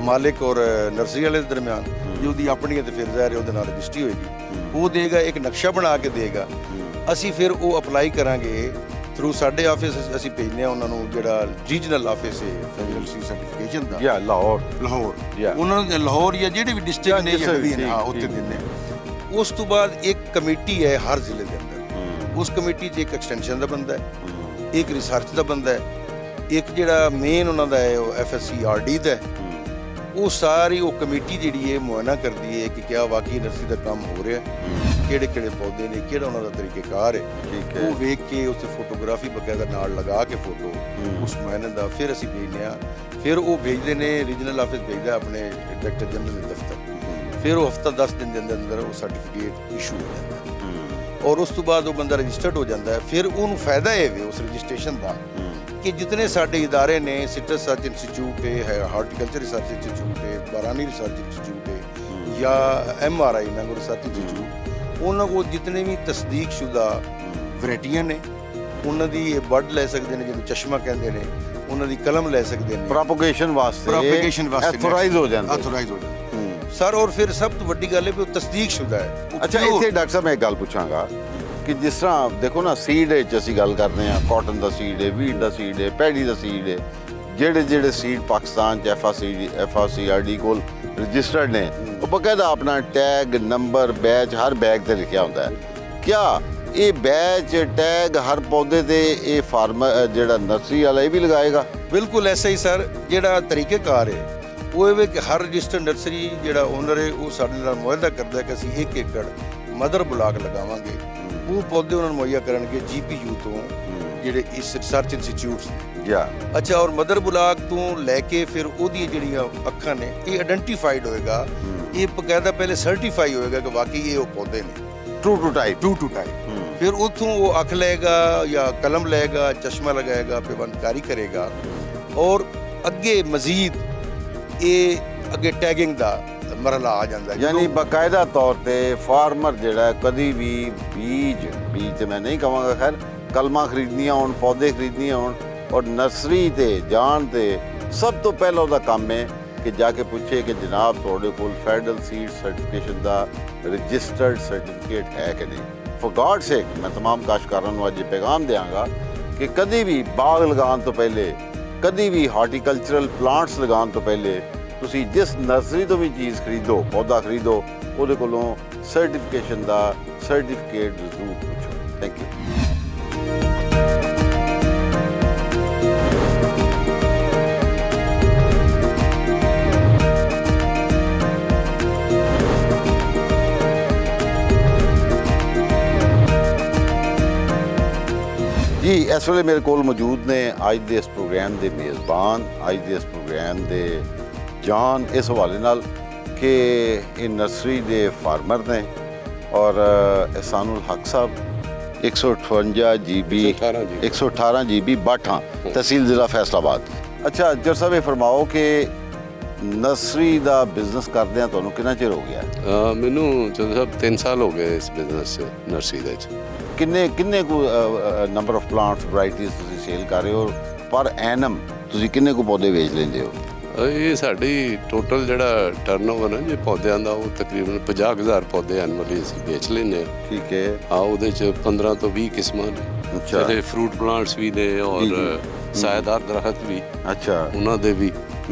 S3: ਮਾਲਿਕ ਔਰ ਨਰਸਰੀ ਵਾਲੇ ਦੇ ਦਰਮਿਆਨ, ਜੇ ਉਹਦੀ ਆਪਣੀ ਹੈ ਤੇ ਫਿਰ ਜ਼ਾਹਿਰ ਉਹਦੇ ਨਾਲ ਰਜਿਸਟਰੀ ਹੋਏਗੀ, ਉਹ ਦੇਗਾ, ਇੱਕ ਨਕਸ਼ਾ ਬਣਾ ਕੇ ਦੇਗਾ। ਅਸੀਂ ਫਿਰ ਉਹ ਅਪਲਾਈ ਕਰਾਂਗੇ ਥਰੂ ਸਾਡੇ ਆਫਿਸ, ਅਸੀਂ ਭੇਜਦੇ ਹਾਂ ਉਹਨਾਂ ਨੂੰ, ਜਿਹੜਾ ਰੀਜਨਲ ਆਫਿਸ ਹੈ ਫੈਡਰਲ ਸੀਡ ਸਰਟੀਫਿਕੇਸ਼ਨ ਦਾ,
S1: ਯਾ ਲਾਹੌਰ
S3: ਲਾਹੌਰ, ਉਹਨਾਂ ਨੂੰ ਲਾਹੌਰ ਜਾਂ ਜਿਹੜੇ ਵੀ ਡਿਸਟ੍ਰਿਕਟ ਨੇ ਜਾਂ ਵੀ ਨੇ, ਉੱਥੇ ਦਿੰਦੇ ਹਾਂ। ਉਸ ਤੋਂ ਬਾਅਦ ਇੱਕ ਕਮੇਟੀ ਹੈ ਹਰ ਜ਼ਿਲ੍ਹੇ ਦੇ ਅੰਦਰ, ਉਸ ਕਮੇਟੀ 'ਚ ਇੱਕ ਐਕਸਟੈਂਸ਼ਨ ਦਾ ਬੰਦਾ ਹੈ, ਇੱਕ ਰਿਸਰਚ ਦਾ ਬੰਦਾ ਹੈ, ਇੱਕ ਜਿਹੜਾ ਮੇਨ ਉਹਨਾਂ ਦਾ ਹੈ ਉਹ FSC-RD ਦਾ ਹੈ। ਉਹ ਸਾਰੀ ਉਹ ਕਮੇਟੀ ਜਿਹੜੀ ਹੈ ਮੁਆਇਨਾ ਕਰਦੀ ਹੈ ਕਿ ਕਿਆ ਵਾਕਈ ਨਰਸਰੀ ਦਾ ਕੰਮ ਹੋ ਰਿਹਾ, ਕਿਹੜੇ ਕਿਹੜੇ ਪੌਦੇ ਨੇ, ਕਿਹੜਾ ਉਹਨਾਂ ਦਾ ਤਰੀਕੇਕਾਰ ਹੈ।
S1: ਠੀਕ ਹੈ।
S3: ਉਹ ਵੇਖ ਕੇ ਉੱਥੇ ਫੋਟੋਗ੍ਰਾਫੀ ਬਕਾਇਦਾ ਨਾਲ ਲਗਾ ਕੇ ਫੋਟੋ ਉਸ ਮੁਆਇਨੇ ਦਾ ਫਿਰ ਅਸੀਂ ਭੇਜਦੇ ਹਾਂ। ਫਿਰ ਉਹ ਭੇਜਦੇ ਨੇ, ਰੀਜਨਲ ਆਫਿਸ ਭੇਜਦਾ ਆਪਣੇ ਡਾਇਰੈਕਟਰ ਜਨਰਲ ਦੇ ਦਫ਼ਤਰ, ਫਿਰ ਉਹ ਹਫਤਾ 10 ਦਿਨ ਦੇ ਅੰਦਰ ਅੰਦਰ ਉਹ ਸਰਟੀਫਿਕੇਟ ਇਸ਼ੂ ਹੋ ਜਾਂਦਾ ਹੈ, ਔਰ ਉਸ ਤੋਂ ਬਾਅਦ ਉਹ ਬੰਦਾ ਰਜਿਸਟਰਡ ਹੋ ਜਾਂਦਾ ਹੈ। ਫਿਰ ਉਹਨੂੰ ਫਾਇਦਾ ਇਹ ਵੇ ਉਸ ਰਜਿਸਟ੍ਰੇਸ਼ਨ ਦਾ ਕਿ ਜਿਤਨੇ ਸਾਡੇ ਇਦਾਰੇ ਨੇ, ਸਿਟਰਸ ਰਿਸਰਚ ਇੰਸਟੀਚਿਊਟ ਹੈ, ਹਾਰਟੀਕਲਚਰ ਰਿਸਰਚ ਇੰਸਟੀਚਿਊਟ ਹੈ, ਬਾਰਾਨੀ ਰਿਸਰਚ ਇੰਸਟੀਚਿਊਟ ਹੈ, ਜਾਂ MRI ਮੈਂਗੋ ਰਿਸਰਚ ਇੰਸਟੀਚਿਊਟ, ਉਹਨਾਂ ਕੋਲ ਜਿਤਨੇ ਵੀ ਤਸਦੀਕਸ਼ੁਦਾ ਵੈਰਾਈਟੀਆਂ ਨੇ, ਉਹਨਾਂ ਦੀ ਇਹ ਬਰਡ ਲੈ ਸਕਦੇ ਨੇ, ਜਿਹਨੂੰ ਚਸ਼ਮਾ ਕਹਿੰਦੇ ਨੇ, ਉਹਨਾਂ ਦੀ ਕਲਮ ਲੈ ਸਕਦੇ ਨੇ
S1: ਪ੍ਰੋਪਗੇਸ਼ਨ ਵਾਸਤੇ ਐਥੋਰਾਈਜ਼ ਹੋ ਜਾਂਦਾ
S3: ਸਰ। ਔਰ ਫਿਰ ਸਭ ਤੋਂ ਵੱਡੀ ਗੱਲ ਹੈ ਵੀ ਉਹ ਤਸਦੀਕਸ਼ੁਦਾ ਹੈ।
S1: ਅੱਛਾ, ਇੱਥੇ ਡਾਕਟਰ ਸਾਹਿਬ ਮੈਂ ਇੱਕ ਗੱਲ ਪੁੱਛਾਂਗਾ ਕਿ ਜਿਸ ਤਰ੍ਹਾਂ ਦੇਖੋ ਨਾ, ਸੀਡ ਵਿੱਚ ਅਸੀਂ ਗੱਲ ਕਰਦੇ ਹਾਂ, ਕਾਟਨ ਦਾ ਸੀਡ ਹੈ, ਵੀਟ ਦਾ ਸੀਡ ਹੈ, ਪੈਡੀ ਦਾ ਸੀਡ ਹੈ, ਜਿਹੜੇ ਸੀਡ ਪਾਕਿਸਤਾਨ 'ਚ FSC-RD ਕੋਲ ਰਜਿਸਟਰਡ ਨੇ, ਉਹ ਬਕਾਇਦਾ ਆਪਣਾ ਟੈਗ, ਨੰਬਰ, ਬੈਚ ਹਰ ਬੈਗ ਤੇ ਲਿਖਿਆ ਹੁੰਦਾ ਹੈ। ਕਿਆ ਇਹ ਬੈਚ ਟੈਗ ਹਰ ਪੌਦੇ ਤੇ ਇਹ ਫਾਰਮਰ ਜਿਹੜਾ ਨਰਸਰੀ ਵਾਲਾ ਇਹ ਵੀ ਲਗਾਏਗਾ?
S3: ਬਿਲਕੁਲ ਐਸਾ ਹੀ ਸਰ। ਜਿਹੜਾ ਤਰੀਕੇਕਾਰ ਹੈ ਉਹ ਇਹ ਕਿ ਹਰ ਰਜਿਸਟਰਡ ਨਰਸਰੀ ਜਿਹੜਾ ਓਨਰ ਹੈ ਉਹ ਸਾਡੇ ਨਾਲ ਮੁਆਹਦਾ ਕਰਦਾ ਕਿ ਅਸੀਂ 1 ਏਕੜ ਮਦਰ ਬਲਾਕ ਲਗਾਵਾਂਗੇ। ਉਹ ਪੌਦੇ ਉਹਨਾਂ ਨੂੰ ਮੁਹੱਈਆ ਕਰਨਗੇ GPU ਤੋਂ, ਜਿਹੜੇ ਇਸ ਰਿਸਰਚ ਇੰਸਟੀਚਿਊਟਸ ਨੇ। ਅੱਛਾ, ਔਰ ਮਦਰ ਬਲਾਕ ਤੋਂ ਲੈ ਕੇ ਫਿਰ ਉਹਦੀਆਂ ਜਿਹੜੀਆਂ ਅੱਖਾਂ ਨੇ ਇਹ ਆਇਡੈਂਟੀਫਾਈਡ ਹੋਏਗਾ, ਇਹ ਬਕਾਇਦਾ ਪਹਿਲੇ ਸਰਟੀਫਾਈ ਹੋਏਗਾ ਕਿ ਵਾਕਈ ਇਹ ਉਹ ਪੌਦੇ ਨੇ
S1: ਟਰੂ ਟੂ ਟਾਈਪ।
S3: ਫਿਰ ਉੱਥੋਂ ਉਹ ਅੱਖ ਲਏਗਾ ਜਾਂ ਕਲਮ ਲਏਗਾ, ਚਸ਼ਮਾ ਲਗਾਏਗਾ, ਪਿਬੰਦਕਾਰੀ ਕਰੇਗਾ, ਔਰ ਅੱਗੇ ਮਜ਼ੀਦ ਇਹ ਅੱਗੇ ਟੈਗਿੰਗ ਦਾ ਮਰਹਲਾ ਆ ਜਾਂਦਾ ਹੈ।
S1: ਯਾਨੀ ਬਾਕਾਇਦਾ ਤੌਰ ਤੇ ਫਾਰਮਰ ਜਿਹੜਾ ਕਦੀ ਵੀ ਬੀਜ ਤੇ ਮੈਂ ਨਹੀਂ ਕਹਾਂਗਾ, ਖੈਰ ਕਲਮਾਂ ਖਰੀਦਣੀਆਂ ਹੋਣ, ਪੌਦੇ ਖਰੀਦਣੀਆਂ ਹੋਣ, ਔਰ ਨਰਸਰੀ ਤੇ ਜਾਣ ਤੇ ਸਭ ਤੋਂ ਪਹਿਲਾਂ ਉਹਦਾ ਕੰਮ ਹੈ ਕਿ ਜਾ ਕੇ ਪੁੱਛੇ ਕਿ ਜਨਾਬ ਤੁਹਾਡੇ ਕੋਲ ਫੈਡਰਲ ਸੀਡ ਸਰਟੀਫਿਕੇਸ਼ਨ ਦਾ ਰਜਿਸਟਰਡ ਸਰਟੀਫਿਕੇਟ ਹੈ ਕਿ ਨਹੀਂ। ਫॉर गॉड ਸੇਕ ਮੈਂ तमाम ਕਾਸ਼ਤਕਾਰਾਂ ਨੂੰ ਅੱਜ ਇਹ ਪੈਗਾਮ ਦਿਆਂਗਾ ਕਿ ਕਦੀ ਵੀ ਬਾਗ ਲਗਾਉਣ ਤੋਂ ਪਹਿਲੇ, ਕਦੀ ਵੀ ਹਾਰਟੀਕਲਚਰਲ ਪਲਾਂਟਸ ਲਗਾਉਣ ਤੋਂ ਪਹਿਲੇ ਤੁਸੀਂ ਜਿਸ ਨਰਸਰੀ ਤੋਂ ਵੀ ਚੀਜ਼ ਖਰੀਦੋ, ਪੌਦਾ ਖਰੀਦੋ, ਉਹਦੇ ਕੋਲੋਂ ਸਰਟੀਫਿਕੇਸ਼ਨ ਦਾ ਸਰਟੀਫਿਕੇਟ ਜ਼ਰੂਰ ਪੁੱਛੋ। Thank you. ਜੀ, ਇਸ ਵੇਲੇ ਮੇਰੇ ਕੋਲ ਮੌਜੂਦ ਨੇ ਅੱਜ ਦੇ ਇਸ ਪ੍ਰੋਗਰਾਮ ਦੇ ਮੇਜ਼ਬਾਨ, ਅੱਜ ਦੇ ਇਸ ਪ੍ਰੋਗਰਾਮ ਦੇ ਜਾਨ, ਇਸ ਹਵਾਲੇ ਨਾਲ ਕਿ ਇਹ ਨਰਸਰੀ ਦੇ ਫਾਰਮਰ ਨੇ ਔਰ ਇਹਸਾनुल हक ਸਾਹਿਬ 158 GB 118 GB ਬਾਠਾਂ, ਤਹਿਸੀਲ ਜ਼ਿਲ੍ਹਾ ਫੈਸਲਾਬਾਦ। ਅੱਛਾ ਜਰ ਸਾਹਿਬ, ਇਹ ਫਰਮਾਓ ਕਿ ਨਰਸਰੀ ਦਾ ਬਿਜ਼ਨਸ ਕਰਦਿਆਂ ਤੁਹਾਨੂੰ ਕਿੰਨਾ ਚਿਰ ਹੋ ਗਿਆ?
S4: ਮੈਨੂੰ ਜਦੋਂ ਸਾਹਿਬ 3 ਸਾਲ ਹੋ ਗਏ ਇਸ ਬਿਜ਼ਨਸ 'ਚ, ਨਰਸਰੀ ਦੇ 'ਚ।
S1: ਕਿੰਨੇ ਕੁ ਨੰਬਰ ਆਫ ਪਲਾਂਟਸ ਵੈਰਾਈਟੀਜ਼ ਤੁਸੀਂ ਸੇਲ ਕਰ ਰਹੇ ਹੋ ਪਰ ਐਨਮ ਤੁਸੀਂ ਕਿੰਨੇ ਕੁ ਪੌਦੇ ਵੇਚ ਲੈਂਦੇ ਹੋ?
S4: ਇਹ ਸਾਡੀ ਟੋਟਲ ਜਿਹੜਾ ਟਰਨਓਵਰ ਹੈ ਜੇ ਪੌਦਿਆਂ ਦਾ ਉਹ ਤਕਰੀਬਨ 50,000 ਪੌਦੇ ਐਨੂਅਲੀ ਅਸੀਂ ਵੇਚ ਲੈਂਦੇ ਹਾਂ।
S1: ਠੀਕ ਹੈ।
S4: ਉਹਦੇ ਚ 15 ਤੋਂ 20 ਕਿਸਮਾਂ ਨੇ।
S1: ਅੱਛਾ।
S4: ਜਿਹੜੇ ਫਰੂਟ ਪਲਾਂਟਸ ਵੀ ਨੇ ਔਰ ਸਾਇਦਾਰ ਦਰਖਤ ਵੀ
S1: ਅੱਛਾ
S4: ਉਹਨਾਂ ਦੇ ਵੀ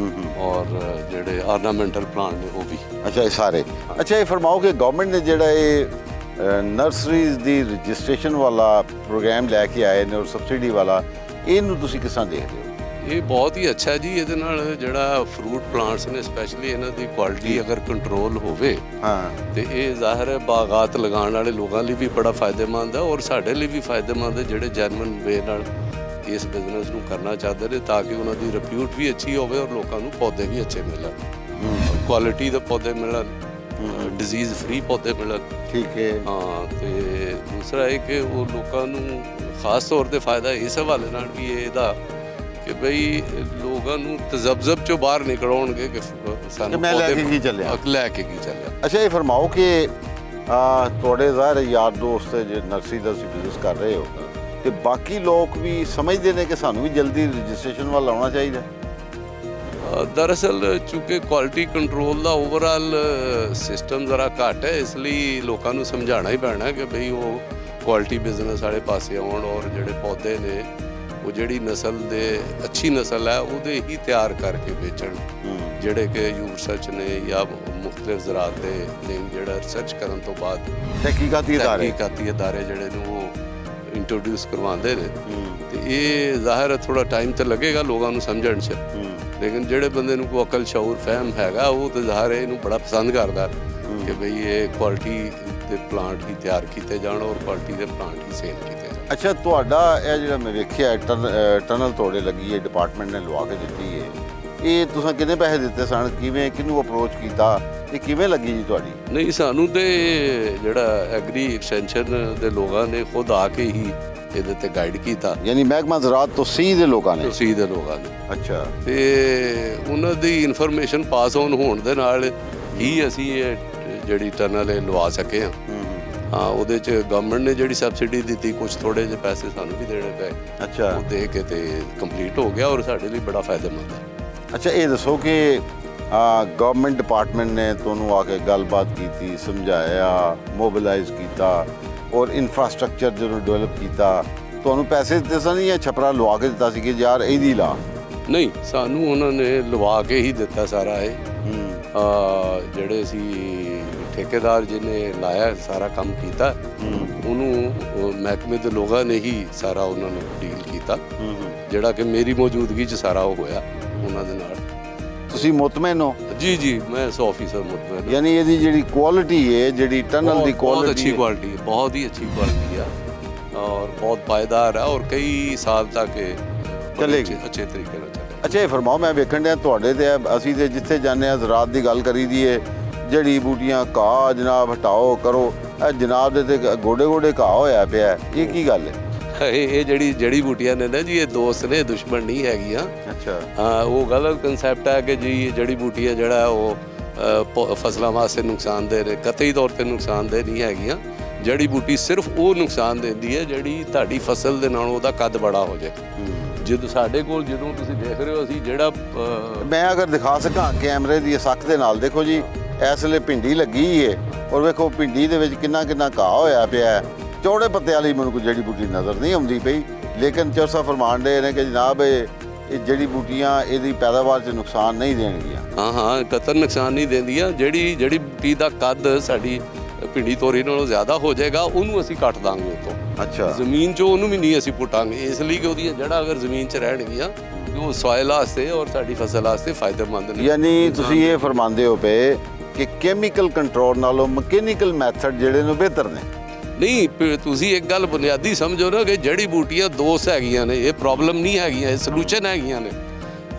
S4: ਔਰ ਜਿਹੜੇ ਆਰਨਾਮੈਂਟਲ ਪਲਾਂਟ ਨੇ ਉਹ ਵੀ।
S1: ਅੱਛਾ ਇਹ ਸਾਰੇ। ਅੱਛਾ ਇਹ ਫਰਮਾਓ ਕਿ ਗਵਰਨਮੈਂਟ ਨੇ ਜਿਹੜਾ ਇਹ ਨਰਸਰੀਜ਼ ਦੀ ਰਜਿਸਟ੍ਰੇਸ਼ਨ ਵਾਲਾ ਪ੍ਰੋਗਰਾਮ ਲੈ ਕੇ ਆਏ ਨੇ ਔਰ ਸਬਸਿਡੀ ਵਾਲਾ, ਇਹਨੂੰ ਤੁਸੀਂ ਕਿਸ ਤਰ੍ਹਾਂ ਦੇਖਦੇ ਹੋ?
S4: ਇਹ ਬਹੁਤ ਹੀ ਅੱਛਾ ਜੀ। ਇਹਦੇ ਨਾਲ ਜਿਹੜਾ ਫਰੂਟ ਪਲਾਂਟਸ ਨੇ ਸਪੈਸ਼ਲੀ ਇਹਨਾਂ ਦੀ ਕੁਆਲਿਟੀ ਅਗਰ ਕੰਟਰੋਲ ਹੋਵੇ
S1: ਹਾਂ
S4: ਤੇ ਇਹ ਜ਼ਾਹਿਰ ਹੈ ਬਾਗਾਤ ਲਗਾਉਣ ਵਾਲੇ ਲੋਕਾਂ ਲਈ ਵੀ ਬੜਾ ਫਾਇਦੇਮੰਦ ਹੈ ਔਰ ਸਾਡੇ ਲਈ ਵੀ ਫਾਇਦੇਮੰਦ ਹੈ ਜਿਹੜੇ ਜੈਨੂਇਨ ਵੇ ਨਾਲ ਇਸ ਬਿਜ਼ਨਸ ਨੂੰ ਕਰਨਾ ਚਾਹਦੇ ਨੇ ਤਾਂ ਕਿ ਉਹਨਾਂ ਦੀ ਰਿਪਿਊਟ ਵੀ ਅੱਛੀ ਹੋਵੇ ਔਰ ਲੋਕਾਂ ਨੂੰ ਪੌਦੇ ਵੀ ਅੱਛੇ ਮਿਲਣ, ਕੁਆਲਿਟੀ ਦੇ ਪੌਦੇ ਮਿਲਣ, ਡਿਜ਼ੀਜ਼ ਫ੍ਰੀ ਪੌਦੇ ਮਿਲਣ।
S1: ਠੀਕ ਹੈ।
S4: ਹਾਂ ਤੇ ਦੂਸਰਾ ਇਹ ਕਿ ਉਹ ਲੋਕਾਂ ਨੂੰ ਖਾਸ ਤੌਰ ਤੇ ਫਾਇਦਾ ਇਸ ਹਵਾਲੇ ਨਾਲ ਵੀ ਇਹਦਾ ਕਿ ਬਈ ਲੋਕਾਂ ਨੂੰ ਤਜ਼ਬਜ਼ਬ ਚੋਂ ਬਾਹਰ ਨਿਕਲਣਗੇ ਕਿ ਸਾਨੂੰ
S1: ਮੈਂ ਲੈ ਕੇ ਕੀ ਚੱਲਿਆ।
S4: ਲੈ ਕੇ ਕੀ ਚੱਲਿਆ।
S1: ਅੱਛਾ ਇਹ ਫਰਮਾਓ ਕਿ ਤੁਹਾਡੇ ਜ਼ਾਹਿਰ ਯਾਰ ਦੋਸਤ ਜੇ ਨਰਸਰੀ ਦਾ ਤੁਸੀਂ ਬਿਜ਼ਨਸ ਕਰ ਰਹੇ ਹੋ ਤੇ ਬਾਕੀ ਲੋਕ ਵੀ ਸਮਝਦੇ ਨੇ ਕਿ ਸਾਨੂੰ ਵੀ ਜਲਦੀ ਰਜਿਸਟ੍ਰੇਸ਼ਨ ਵੱਲ ਆਉਣਾ ਚਾਹੀਦਾ?
S4: ਦਰਅਸਲ ਚੂੰਕਿ ਕੁਆਲਿਟੀ ਕੰਟਰੋਲ ਦਾ ਓਵਰਆਲ ਸਿਸਟਮ ਜ਼ਰਾ ਘੱਟ ਹੈ ਇਸ ਲਈ ਲੋਕਾਂ ਨੂੰ ਸਮਝਾਉਣਾ ਹੀ ਪੈਣਾ ਕਿ ਬਈ ਉਹ ਕੁਆਲਿਟੀ ਬਿਜ਼ਨਸ ਵਾਲੇ ਪਾਸੇ ਆਉਣ ਔਰ ਜਿਹੜੇ ਪੌਦੇ ਨੇ ਉਹ ਜਿਹੜੀ ਨਸਲ ਦੇ ਅੱਛੀ ਨਸਲ ਹੈ ਉਹਦੇ ਹੀ ਤਿਆਰ ਕਰਕੇ ਵੇਚਣ, ਜਿਹੜੇ ਕਿ ਯੂ ਰਿਸਰਚ ਨੇ ਜਾਂ ਮੁਖਤਲਿਫ ਜ਼ਰਾਤ ਦੇ ਲਿੰਕ ਜਿਹੜਾ ਰਿਸਰਚ ਕਰਨ ਤੋਂ ਬਾਅਦ
S1: ਤਹਿਕੀਕਾਤੀ
S4: ਅਦਾਰੇ ਜਿਹੜੇ ਨੂੰ ਉਹ ਇੰਟਰੋਡਿਊਸ ਕਰਵਾਉਂਦੇ ਨੇ। ਤੇ ਇਹ ਜ਼ਾਹਿਰ ਹੈ ਥੋੜਾ ਟਾਈਮ ਤੇ ਲੱਗੇਗਾ ਲੋਕਾਂ ਨੂੰ ਸਮਝਣ 'ਚ, ਲੇਕਿਨ ਜਿਹੜੇ ਬੰਦੇ ਨੂੰ ਕੋਈ ਅਕਲ ਸ਼ਊਰ ਫਹਿਮ ਹੈਗਾ ਉਹ ਤਾਂ ਜ਼ਾਹਿਰ ਹੈ ਇਹਨੂੰ ਬੜਾ ਪਸੰਦ ਕਰਦਾ ਕਿ ਬਈ ਇਹ ਕੁਆਲਿਟੀ ਦੇ ਪਲਾਂਟ ਹੀ ਤਿਆਰ ਕੀਤੇ ਜਾਣ ਔਰ ਕੁਆਲਿਟੀ ਦੇ ਪਲਾਂਟ ਹੀ ਸੇਲ ਕੀਤੇ ਜਾਣ।
S1: ਅੱਛਾ ਤੁਹਾਡਾ ਇਹ ਜਿਹੜਾ ਮੈਂ ਵੇਖਿਆ ਟਨਲ ਤੁਹਾਡੇ ਲੱਗੀ ਹੈ, ਡਿਪਾਰਟਮੈਂਟ ਨੇ ਲਵਾ ਕੇ ਦਿੱਤੀ ਹੈ, ਇਹ ਤੁਸੀਂ ਕਿੰਨੇ ਪੈਸੇ ਦਿੱਤੇ ਸਨ, ਕਿਵੇਂ ਕਿਹਨੂੰ ਅਪਰੋਚ ਕੀਤਾ, ਇਹ ਕਿਵੇਂ ਲੱਗੀ ਜੀ ਤੁਹਾਡੀ?
S4: ਨਹੀਂ ਸਾਨੂੰ ਤੇ ਜਿਹੜਾ ਐਗਰੀ ਐਕਸਟੈਂਸ਼ਨ ਦੇ ਲੋਕਾਂ ਨੇ ਖੁਦ ਆ ਕੇ ਹੀ ਇਹਦੇ ਤੇ ਗਾਈਡ ਕੀਤਾ।
S1: ਯਾਨੀ ਮਹਿਕਮਾ ਜ਼ਰਾਤ ਤੋਂ ਸੀ ਦੇ ਲੋਕਾਂ ਨੇ?
S4: ਸੀ ਦੇ ਲੋਕਾਂ ਨੇ।
S1: ਅੱਛਾ।
S4: ਤੇ ਉਹਨਾਂ ਦੀ ਇਨਫੋਰਮੇਸ਼ਨ ਪਾਸ ਆਨ ਹੋਣ ਦੇ ਨਾਲ ਹੀ ਅਸੀਂ ਇਹ ਜਿਹੜੀ ਟਨਲ ਇਹ ਲਵਾ ਸਕੇ ਹਾਂ। ਹਾਂ ਉਹਦੇ 'ਚ ਗਵਰਨਮੈਂਟ ਨੇ ਜਿਹੜੀ ਸਬਸਿਡੀ ਦਿੱਤੀ, ਕੁਝ ਥੋੜੇ ਜਿਹੇ ਪੈਸੇ ਸਾਨੂੰ ਵੀ ਦੇਣੇ ਪਏ।
S1: ਅੱਛਾ।
S4: ਉਹ ਦੇ ਕੇ ਤੇ ਕੰਪਲੀਟ ਹੋ ਗਿਆ ਔਰ ਸਾਡੇ ਲਈ ਬੜਾ ਫਾਇਦੇਮੰਦ ਹੈ।
S1: ਅੱਛਾ ਇਹ ਦੱਸੋ ਕਿ ਗਵਰਨਮੈਂਟ ਡਿਪਾਰਟਮੈਂਟ ਨੇ ਤੁਹਾਨੂੰ ਆ ਕੇ ਗੱਲਬਾਤ ਕੀਤੀ, ਸਮਝਾਇਆ, ਮੋਬਿਲਾਈਜ਼ ਕੀਤਾ ਔਰ ਇਨਫਰਾਸਟ੍ਰਕਚਰ ਜਦੋਂ ਡਿਵੈਲਪ ਕੀਤਾ, ਤੁਹਾਨੂੰ ਪੈਸੇ ਦਿੱਤੇ ਸਨ ਜਾਂ ਛਪਰਾ ਲਵਾ ਕੇ ਦਿੱਤਾ ਸੀ ਕਿ ਯਾਰ ਇਹਦੀ ਲਾ?
S4: ਨਹੀਂ ਸਾਨੂੰ ਉਹਨਾਂ ਨੇ ਲਵਾ ਕੇ ਹੀ ਦਿੱਤਾ ਸਾਰਾ ਇਹ। ਜਿਹੜੇ ਸੀ ਠੇਕੇਦਾਰ ਜਿਹਨੇ ਲਾਇਆ ਸਾਰਾ ਕੰਮ ਕੀਤਾ ਉਹਨੂੰ ਮਹਿਕਮੇ ਦੇ ਲੋਕਾਂ ਨੇ ਹੀ ਸਾਰਾ ਉਹਨਾਂ ਨੂੰ ਡੀਲ ਕੀਤਾ, ਜਿਹੜਾ ਕਿ ਮੇਰੀ ਮੌਜੂਦਗੀ 'ਚ ਸਾਰਾ ਉਹ ਹੋਇਆ ਉਹਨਾਂ ਦੇ ਨਾਲ।
S1: ਤੁਸੀਂ ਮੁਤਮਿਨ ਹੋ?
S4: ਜੀ ਜੀ ਮੈਂ 100% ਮੁਤਮਿਨ।
S1: ਯਾਨੀ ਇਹਦੀ ਜਿਹੜੀ ਕੁਆਲਿਟੀ ਹੈ, ਜਿਹੜੀ ਟਨਲ ਦੀ ਕੁਆਲਿਟੀ,
S4: ਬਹੁਤ ਅੱਛੀ ਕੁਆਲਿਟੀ ਹੈ, ਬਹੁਤ ਹੀ ਅੱਛੀ ਕੁਆਲਿਟੀ ਹੈ ਔਰ ਬਹੁਤ ਪਾਇਦਾਰ ਹੈ ਔਰ ਕਈ ਸਾਲ ਤੱਕ
S1: ਚੱਲੇਗੀ
S4: ਅੱਛੇ ਤਰੀਕੇ ਨਾਲ ਚੱਲੇਗੀ।
S1: ਅੱਛਾ ਇਹ ਫਰਮਾਓ, ਮੈਂ ਵੇਖਣ ਡਿਆ ਤੁਹਾਡੇ ਤੇ ਅਸੀਂ ਤੇ ਜਿੱਥੇ ਜਾਂਦੇ ਹਾਂ ਜ਼ਰਾਤ ਦੀ ਗੱਲ ਕਰੀ ਦੀ ਹੈ, ਜੜੀ ਬੂਟੀਆਂ ਘਾਹ ਜਨਾਬ ਹਟਾਓ ਕਰੋ, ਇਹ ਜਨਾਬ ਦੇ ਤੇ ਗੋਡੇ ਗੋਡੇ ਘਾਹ ਹੋਇਆ ਪਿਆ, ਇਹ ਕੀ ਗੱਲ ਹੈ?
S4: ਇਹ ਜਿਹੜੀ ਜੜੀ ਬੂਟੀਆਂ ਨੇ ਨਾ ਜੀ ਇਹ ਦੋਸਤ ਨੇ, ਦੁਸ਼ਮਣ ਨਹੀਂ ਹੈਗੀਆਂ।
S1: ਅੱਛਾ।
S4: ਹਾਂ ਉਹ ਗਲਤ ਕਨਸੈਪਟ ਹੈ ਕਿ ਜੀ ਜੜੀ ਬੂਟੀਆਂ ਜਿਹੜਾ ਉਹ ਫਸਲਾਂ ਵਾਸਤੇ ਨੁਕਸਾਨਦੇਹ ਨੇ, ਕਤਈ ਤੌਰ ਤੇ ਨੁਕਸਾਨਦੇਹ ਨਹੀਂ ਹੈਗੀਆਂ। ਜੜੀ ਬੂਟੀ ਸਿਰਫ ਉਹ ਨੁਕਸਾਨ ਦਿੰਦੀ ਹੈ ਜਿਹੜੀ ਤੁਹਾਡੀ ਫਸਲ ਦੇ ਨਾਲੋਂ ਉਹਦਾ ਕੱਦ ਬੜਾ ਹੋ ਜਾਏ। ਜਦੋਂ ਸਾਡੇ ਕੋਲ ਜਦੋਂ ਤੁਸੀਂ ਦੇਖ ਰਹੇ ਹੋ ਅਸੀਂ ਜਿਹੜਾ
S1: ਮੈਂ ਅਗਰ ਦਿਖਾ ਸਕਾਂ ਕੈਮਰੇ ਦੀ ਸੱਖ ਦੇ ਨਾਲ, ਦੇਖੋ ਜੀ ਇਸ ਵੇਲੇ ਭਿੰਡੀ ਲੱਗੀ ਹੈ ਔਰ ਵੇਖੋ ਭਿੰਡੀ ਦੇ ਵਿੱਚ ਕਿੰਨਾ ਕਿੰਨਾ ਘਾਹ ਹੋਇਆ ਪਿਆ। ਚੌੜੇ ਪੱਤੇ ਵਾਲੀ ਮੈਨੂੰ ਕੋਈ ਜੜੀ ਬੂਟੀ ਨਜ਼ਰ ਨਹੀਂ ਆਉਂਦੀ ਪਈ, ਲੇਕਿਨ ਚੌਸਾ ਫਰਮਾਨ ਦੇ ਨੇ ਕਿ ਜਨਾਬ ਇਹ ਜੜੀ ਬੂਟੀਆਂ ਇਹਦੀ ਪੈਦਾਵਾਰ 'ਚ ਨੁਕਸਾਨ ਨਹੀਂ ਦੇਣਗੀਆਂ।
S4: ਹਾਂ ਕਤਰ ਨੁਕਸਾਨ ਨਹੀਂ ਦਿੰਦੀਆਂ। ਜਿਹੜੀ ਜੜੀ ਬੂਟੀ ਦਾ ਕੱਦ ਸਾਡੀ ਭਿੰਡੀ ਤੋਰੀ ਨਾਲੋਂ ਜ਼ਿਆਦਾ ਹੋ ਜਾਏਗਾ ਉਹਨੂੰ ਅਸੀਂ ਕੱਟ ਦਾਂਗੇ ਉੱਤੋਂ।
S1: ਅੱਛਾ।
S4: ਜ਼ਮੀਨ 'ਚੋਂ ਉਹਨੂੰ ਵੀ ਨਹੀਂ ਅਸੀਂ ਪੁੱਟਾਂਗੇ, ਇਸ ਲਈ ਕਿ ਉਹਦੀਆਂ ਜੜ੍ਹਾਂ ਅਗਰ ਜ਼ਮੀਨ 'ਚ ਰਹਿਣਗੀਆਂ ਤੇ ਉਹ ਸੋਇਲ ਵਾਸਤੇ ਔਰ ਸਾਡੀ ਫਸਲ ਵਾਸਤੇ ਫਾਇਦੇਮੰਦ ਨੇ।
S1: ਯਾਨੀ ਤੁਸੀਂ ਇਹ ਫਰਮਾਉਂਦੇ ਹੋ ਪਏ ਕਿ ਕੈਮੀਕਲ ਕੰਟਰੋਲ ਨਾਲੋਂ ਮਕੈਨੀਕਲ ਮੈਥਡ ਜਿਹੜੇ ਨੇ ਬਿਹਤਰ ਨੇ?
S4: ਨਹੀਂ ਤੁਸੀਂ ਇੱਕ ਗੱਲ ਬੁਨਿਆਦੀ ਸਮਝੋ ਨਾ ਕਿ ਜੜੀ ਬੂਟੀਆਂ ਦੋਸਤ ਹੈਗੀਆਂ ਨੇ, ਇਹ ਪ੍ਰੋਬਲਮ ਨਹੀਂ ਹੈਗੀਆਂ, ਇਹ ਸੋਲੂਸ਼ਨ ਹੈਗੀਆਂ ਨੇ।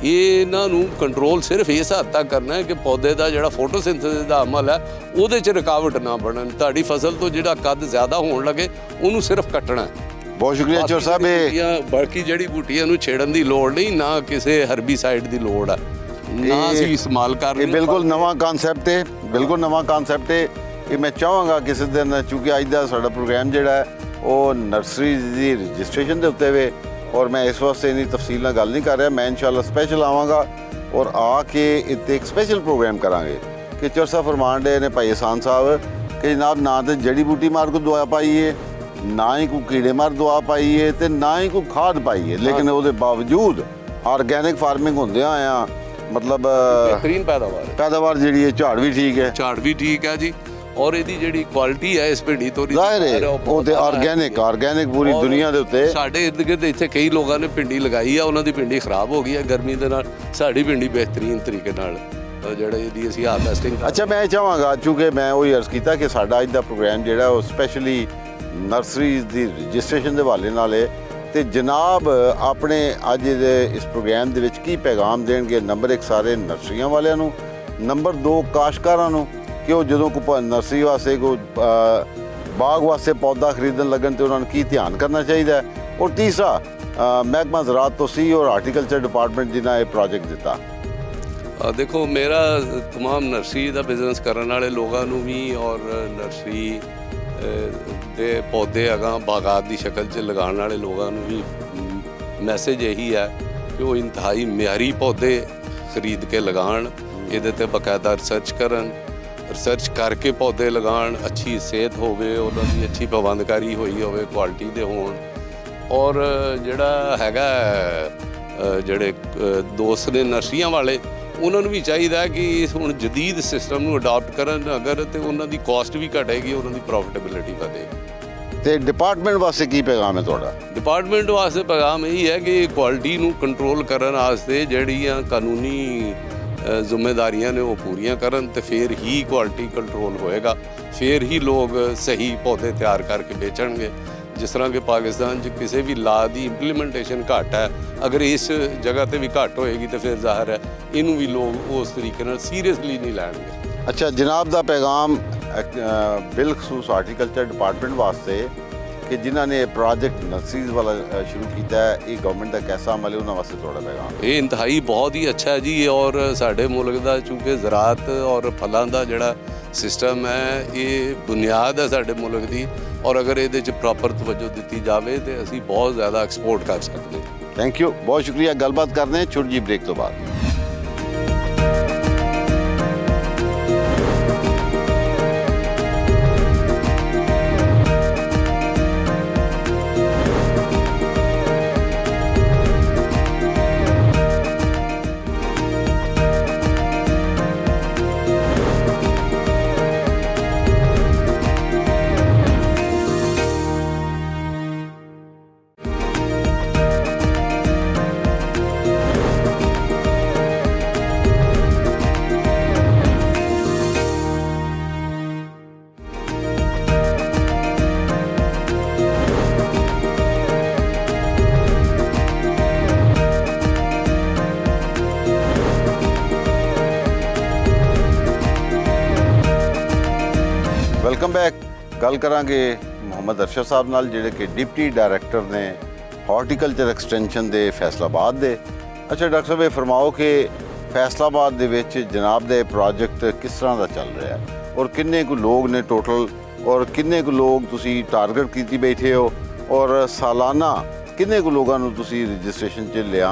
S4: ਇਹਨਾਂ ਨੂੰ ਕੰਟਰੋਲ ਸਿਰਫ ਇਸ ਹੱਦ ਤੱਕ ਕਰਨਾ ਹੈ ਕਿ ਪੌਦੇ ਦਾ ਜਿਹੜਾ ਫੋਟੋਸਿੰਥੇਸਿਸ ਦਾ ਅਮਲ ਹੈ ਉਹਦੇ 'ਚ ਰੁਕਾਵਟ ਨਾ ਬਣਨ। ਤੁਹਾਡੀ ਫਸਲ ਤੋਂ ਜਿਹੜਾ ਕੱਦ ਜ਼ਿਆਦਾ ਹੋਣ ਲੱਗੇ ਉਹਨੂੰ ਸਿਰਫ ਕੱਟਣਾ।
S1: ਬਹੁਤ ਸ਼ੁਕਰੀਆ ਚੌਰ ਸਾਹਿਬ।
S4: ਬਾਕੀ ਜੜੀ ਬੂਟੀਆਂ ਨੂੰ ਛੇੜਨ ਦੀ ਲੋੜ ਨਹੀਂ, ਨਾ ਕਿਸੇ ਹਰਬੀਸਾਈਡ ਦੀ ਲੋੜ ਹੈ, ਨਾ ਅਸੀਂ ਇਸਤੇਮਾਲ ਕਰ ਰਹੇ।
S1: ਇਹ ਬਿਲਕੁਲ ਨਵਾਂ ਕਨਸੈਪਟ ਹੈ, ਬਿਲਕੁਲ ਨਵਾਂ ਕਨਸੈਪਟ ਹੈ। ਇਹ ਮੈਂ ਚਾਹਾਂਗਾ ਕਿਸੇ ਦਿਨ, ਕਿਉਂਕਿ ਅੱਜ ਦਾ ਸਾਡਾ ਪ੍ਰੋਗਰਾਮ ਜਿਹੜਾ ਹੈ ਉਹ ਨਰਸਰੀ ਦੀ ਰਜਿਸਟ੍ਰੇਸ਼ਨ ਦੇ ਉੱਤੇ ਵੇ, ਔਰ ਮੈਂ ਇਸ ਵਾਸਤੇ ਇੰਨੀ ਤਫਸੀਲ ਨਾਲ ਗੱਲ ਨਹੀਂ ਕਰ ਰਿਹਾ। ਮੈਂ ਇਨਸ਼ਾਅੱਲਾ ਸਪੈਸ਼ਲ ਆਵਾਂਗਾ ਔਰ ਆ ਕੇ ਇੱਥੇ ਇੱਕ ਸਪੈਸ਼ਲ ਪ੍ਰੋਗਰਾਮ ਕਰਾਂਗੇ ਕਿ ਚਰਸਾ ਫਰਮਾਨ ਡੇ ਨੇ ਭਾਈ ਅਹਿਸਾਨ ਸਾਹਿਬ ਕਿ ਜਨਾਬ ਨਾ ਤਾਂ ਜੜੀ ਬੂਟੀ ਮਾਰ ਕੋ ਦਵਾ ਪਾਈਏ, ਨਾ ਹੀ ਕੋਈ ਕੀੜੇ ਮਾਰ ਦਵਾ ਪਾਈਏ ਤੇ ਨਾ ਹੀ ਕੋਈ ਖਾਦ ਪਾਈਏ, ਲੇਕਿਨ ਉਹਦੇ ਬਾਵਜੂਦ ਆਰਗੈਨਿਕ ਫਾਰਮਿੰਗ ਹੁੰਦਿਆਂ ਆ ਮਤਲਬ
S4: ਬਿਹਤਰੀਨ
S1: ਪੈਦਾਵਾਰ ਜਿਹੜੀ ਹੈ, ਝਾੜ ਵੀ ਠੀਕ ਹੈ,
S4: ਝਾੜ ਵੀ ਠੀਕ ਹੈ ਜੀ। ਔਰ ਇਹਦੀ ਜਿਹੜੀ ਕੁਆਲਿਟੀ ਹੈ ਇਸ ਭਿੰਡੀ ਤੋਰੀ
S1: ਜ਼ਾਹਿਰ ਹੈ ਉਹ ਤੇ ਆਰਗੈਨਿਕ ਪੂਰੀ ਦੁਨੀਆ ਦੇ ਉੱਤੇ।
S4: ਸਾਡੇ ਇਰਦ ਗਿਰਦ ਇੱਥੇ ਕਈ ਲੋਕਾਂ ਨੇ ਭਿੰਡੀ ਲਗਾਈ ਆ, ਉਹਨਾਂ ਦੀ ਭਿੰਡੀ ਖਰਾਬ ਹੋ ਗਈ ਹੈ ਗਰਮੀ ਦੇ ਨਾਲ। ਸਾਡੀ ਭਿੰਡੀ ਬਿਹਤਰੀਨ ਤਰੀਕੇ ਨਾਲ ਜਿਹੜਾ ਇਹਦੀ ਅਸੀਂ ਹਾਰਵੈਸਟਿੰਗ।
S1: ਅੱਛਾ, ਮੈਂ ਚਾਹਾਂਗਾ ਕਿਉਂਕਿ ਮੈਂ ਉਹੀ ਅਰਜ਼ ਕੀਤਾ ਕਿ ਸਾਡਾ ਅੱਜ ਦਾ ਪ੍ਰੋਗਰਾਮ ਜਿਹੜਾ ਉਹ ਸਪੈਸ਼ਲੀ ਨਰਸਰੀਜ਼ ਦੀ ਰਜਿਸਟ੍ਰੇਸ਼ਨ ਦੇ ਹਵਾਲੇ ਨਾਲ ਹੈ, ਤੇ ਜਨਾਬ ਆਪਣੇ ਅੱਜ ਦੇ ਇਸ ਪ੍ਰੋਗਰਾਮ ਦੇ ਵਿੱਚ ਕੀ ਪੈਗਾਮ ਦੇਣਗੇ? ਨੰਬਰ 1 ਸਾਰੇ ਨਰਸਰੀਆਂ ਵਾਲਿਆਂ ਨੂੰ, ਨੰਬਰ 2 ਕਾਸ਼ਤਕਾਰਾਂ ਨੂੰ ਕਿ ਉਹ ਜਦੋਂ ਕੋਈ ਨਰਸਰੀ ਵਾਸਤੇ ਕੋਈ ਬਾਗ ਵਾਸਤੇ ਪੌਦਾ ਖਰੀਦਣ ਲੱਗਣ ਤੇ ਉਹਨਾਂ ਨੂੰ ਕੀ ਧਿਆਨ ਕਰਨਾ ਚਾਹੀਦਾ ਹੈ, ਔਰ ਤੀਸਰਾ ਮਹਿਕਮਾ ਜ਼ਰਾਅਤ ਤੋਂ ਸੀ ਔਰ ਹਾਰਟੀਕਲਚਰ ਡਿਪਾਰਟਮੈਂਟ ਜਿਨ੍ਹਾਂ ਇਹ ਪ੍ਰੋਜੈਕਟ ਦਿੱਤਾ।
S4: ਦੇਖੋ, ਮੇਰਾ तमाम ਨਰਸਰੀ ਦਾ ਬਿਜ਼ਨਸ ਕਰਨ ਵਾਲੇ ਲੋਕਾਂ ਨੂੰ ਵੀ ਔਰ ਨਰਸਰੀ ਦੇ ਪੌਦੇ ਅਗਾਂ ਬਾਗਾਤ ਦੀ ਸ਼ਕਲ 'ਚ ਲਗਾਉਣ ਵਾਲੇ ਲੋਕਾਂ ਨੂੰ ਵੀ ਮੈਸੇਜ ਇਹੀ ਹੈ ਕਿ ਉਹ ਇੰਤਹਾਈ ਮਿਆਰੀ ਪੌਦੇ ਖਰੀਦ ਕੇ ਲਗਾਉਣ, ਇਹਦੇ 'ਤੇ ਬਾਕਾਇਦਾ ਰਿਸਰਚ ਕਰਨ, ਰਿਸਰਚ ਕਰਕੇ ਪੌਦੇ ਲਗਾਉਣ, ਅੱਛੀ ਸਿਹਤ ਹੋਵੇ, ਉਹਨਾਂ ਦੀ ਅੱਛੀ ਪਾਬੰਦਕਾਰੀ ਹੋਈ ਹੋਵੇ, ਕੁਆਲਿਟੀ ਦੇ ਹੋਣ। ਔਰ ਜਿਹੜਾ ਹੈਗਾ ਜਿਹੜੇ ਦੋਸਤ ਨੇ ਨਰਸਰੀਆਂ ਵਾਲੇ, ਉਹਨਾਂ ਨੂੰ ਵੀ ਚਾਹੀਦਾ ਹੈ ਕਿ ਹੁਣ ਜਦੀਦ ਸਿਸਟਮ ਨੂੰ ਅਡਾਪਟ ਕਰਨ ਅਗਰ, ਤੇ ਉਹਨਾਂ ਦੀ ਕਾਸਟ ਵੀ ਘਟੇਗੀ, ਉਹਨਾਂ ਦੀ ਪ੍ਰੋਫਿਟੇਬਿਲਿਟੀ ਵਧੇਗੀ।
S1: ਤੇ ਡਿਪਾਰਟਮੈਂਟ ਵਾਸਤੇ ਕੀ ਪੈਗਾਮ ਹੈ ਤੁਹਾਡਾ?
S4: ਡਿਪਾਰਟਮੈਂਟ ਵਾਸਤੇ ਪੈਗਾਮ ਇਹ ਹੈ ਕਿ ਕੁਆਲਿਟੀ ਨੂੰ ਕੰਟਰੋਲ ਕਰਨ ਵਾਸਤੇ ਜਿਹੜੀਆਂ ਕਾਨੂੰਨੀ ਜ਼ਿੰਮੇਵਾਰੀਆਂ ਨੇ ਉਹ ਪੂਰੀਆਂ ਕਰਨ, ਤੇ ਫਿਰ ਹੀ ਕੁਆਲਿਟੀ ਕੰਟਰੋਲ ਹੋਏਗਾ, ਫਿਰ ਹੀ ਲੋਕ ਸਹੀ ਪੌਦੇ ਤਿਆਰ ਕਰਕੇ ਵੇਚਣਗੇ। ਜਿਸ ਤਰ੍ਹਾਂ ਕਿ ਪਾਕਿਸਤਾਨ 'ਚ ਕਿਸੇ ਵੀ ਲਾ ਦੀ ਇੰਪਲੀਮੈਂਟੇਸ਼ਨ ਘੱਟ ਹੈ, ਅਗਰ ਇਸ ਜਗ੍ਹਾ ਤੇ ਵੀ ਘੱਟ ਹੋਏਗੀ ਤਾਂ ਫਿਰ ਜ਼ਾਹਿਰ ਹੈ ਇਹਨੂੰ ਵੀ ਲੋਕ ਉਸ ਤਰੀਕੇ ਨਾਲ ਸੀਰੀਅਸਲੀ ਨਹੀਂ ਲੈਣਗੇ।
S1: ਅੱਛਾ, ਜਨਾਬ ਦਾ ਪੈਗਾਮ ਬਿਲਖਸੂਸ ਹਾਰਟੀਕਲਚਰ ਡਿਪਾਰਟਮੈਂਟ ਵਾਸਤੇ ਕਿ ਜਿਨ੍ਹਾਂ ਨੇ ਪ੍ਰੋਜੈਕਟ ਨਰਸਰੀਜ਼ ਵਾਲਾ ਸ਼ੁਰੂ ਕੀਤਾ ਹੈ, ਇਹ ਗਵਰਨਮੈਂਟ ਦਾ ਕੈਸਾ ਅਮਲ ਹੈ, ਉਹਨਾਂ ਵਾਸਤੇ ਤੁਹਾਡਾ ਪੈਗਾਮ?
S4: ਇਹ ਇੰਤਹਾਈ ਬਹੁਤ ਹੀ ਅੱਛਾ ਹੈ ਜੀ। ਔਰ ਸਾਡੇ ਮੁਲਕ ਦਾ ਚੂँਕਿ ਜ਼ਰਾਅਤ ਔਰ ਫਲਾਂ ਦਾ ਜਿਹੜਾ ਸਿਸਟਮ ਹੈ ਇਹ ਬੁਨਿਆਦ ਹੈ ਸਾਡੇ ਮੁਲਕ ਦੀ, ਔਰ ਅਗਰ ਇਹਦੇ 'ਚ ਪ੍ਰੋਪਰ ਤਵੱਜੋ ਦਿੱਤੀ ਜਾਵੇ ਤੇ ਅਸੀਂ ਬਹੁਤ ਜ਼ਿਆਦਾ ਐਕਸਪੋਰਟ ਕਰ ਸਕਦੇ ਹਾਂ।
S1: ਥੈਂਕ ਯੂ, ਬਹੁਤ ਸ਼ੁਕਰੀਆ। ਗੱਲਬਾਤ ਕਰਦੇ ਹਾਂ ਛੋਟੀ ਜਿਹੀ ਬ੍ਰੇਕ ਤੋਂ ਬਾਅਦ। Welcome back. ਗੱਲ ਕਰਾਂਗੇ ਮੁਹੰਮਦ ਅਰਸ਼ਦ ਸਾਹਿਬ ਨਾਲ, ਜਿਹੜੇ ਕਿ ਡਿਪਟੀ ਡਾਇਰੈਕਟਰ ਨੇ ਹਾਰਟੀਕਲਚਰ ਐਕਸਟੈਂਸ਼ਨ ਦੇ ਫੈਸਲਾਬਾਦ ਦੇ। ਅੱਛਾ ਡਾਕਟਰ ਸਾਹਿਬ, ਇਹ ਫਰਮਾਓ ਕਿ ਫੈਸਲਾਬਾਦ ਦੇ ਵਿੱਚ ਜਨਾਬ ਦੇ ਪ੍ਰੋਜੈਕਟ ਕਿਸ ਤਰ੍ਹਾਂ ਦਾ ਚੱਲ ਰਿਹਾ ਹੈ, ਔਰ ਕਿੰਨੇ ਕੁ ਲੋਕ ਨੇ ਟੋਟਲ, ਔਰ ਕਿੰਨੇ ਕੁ ਲੋਕ ਤੁਸੀਂ ਟਾਰਗੇਟ ਕੀਤੀ ਬੈਠੇ ਹੋ, ਔਰ ਸਾਲਾਨਾ ਕਿੰਨੇ ਕੁ ਲੋਕਾਂ ਨੂੰ ਤੁਸੀਂ ਰਜਿਸਟ੍ਰੇਸ਼ਨ 'ਚ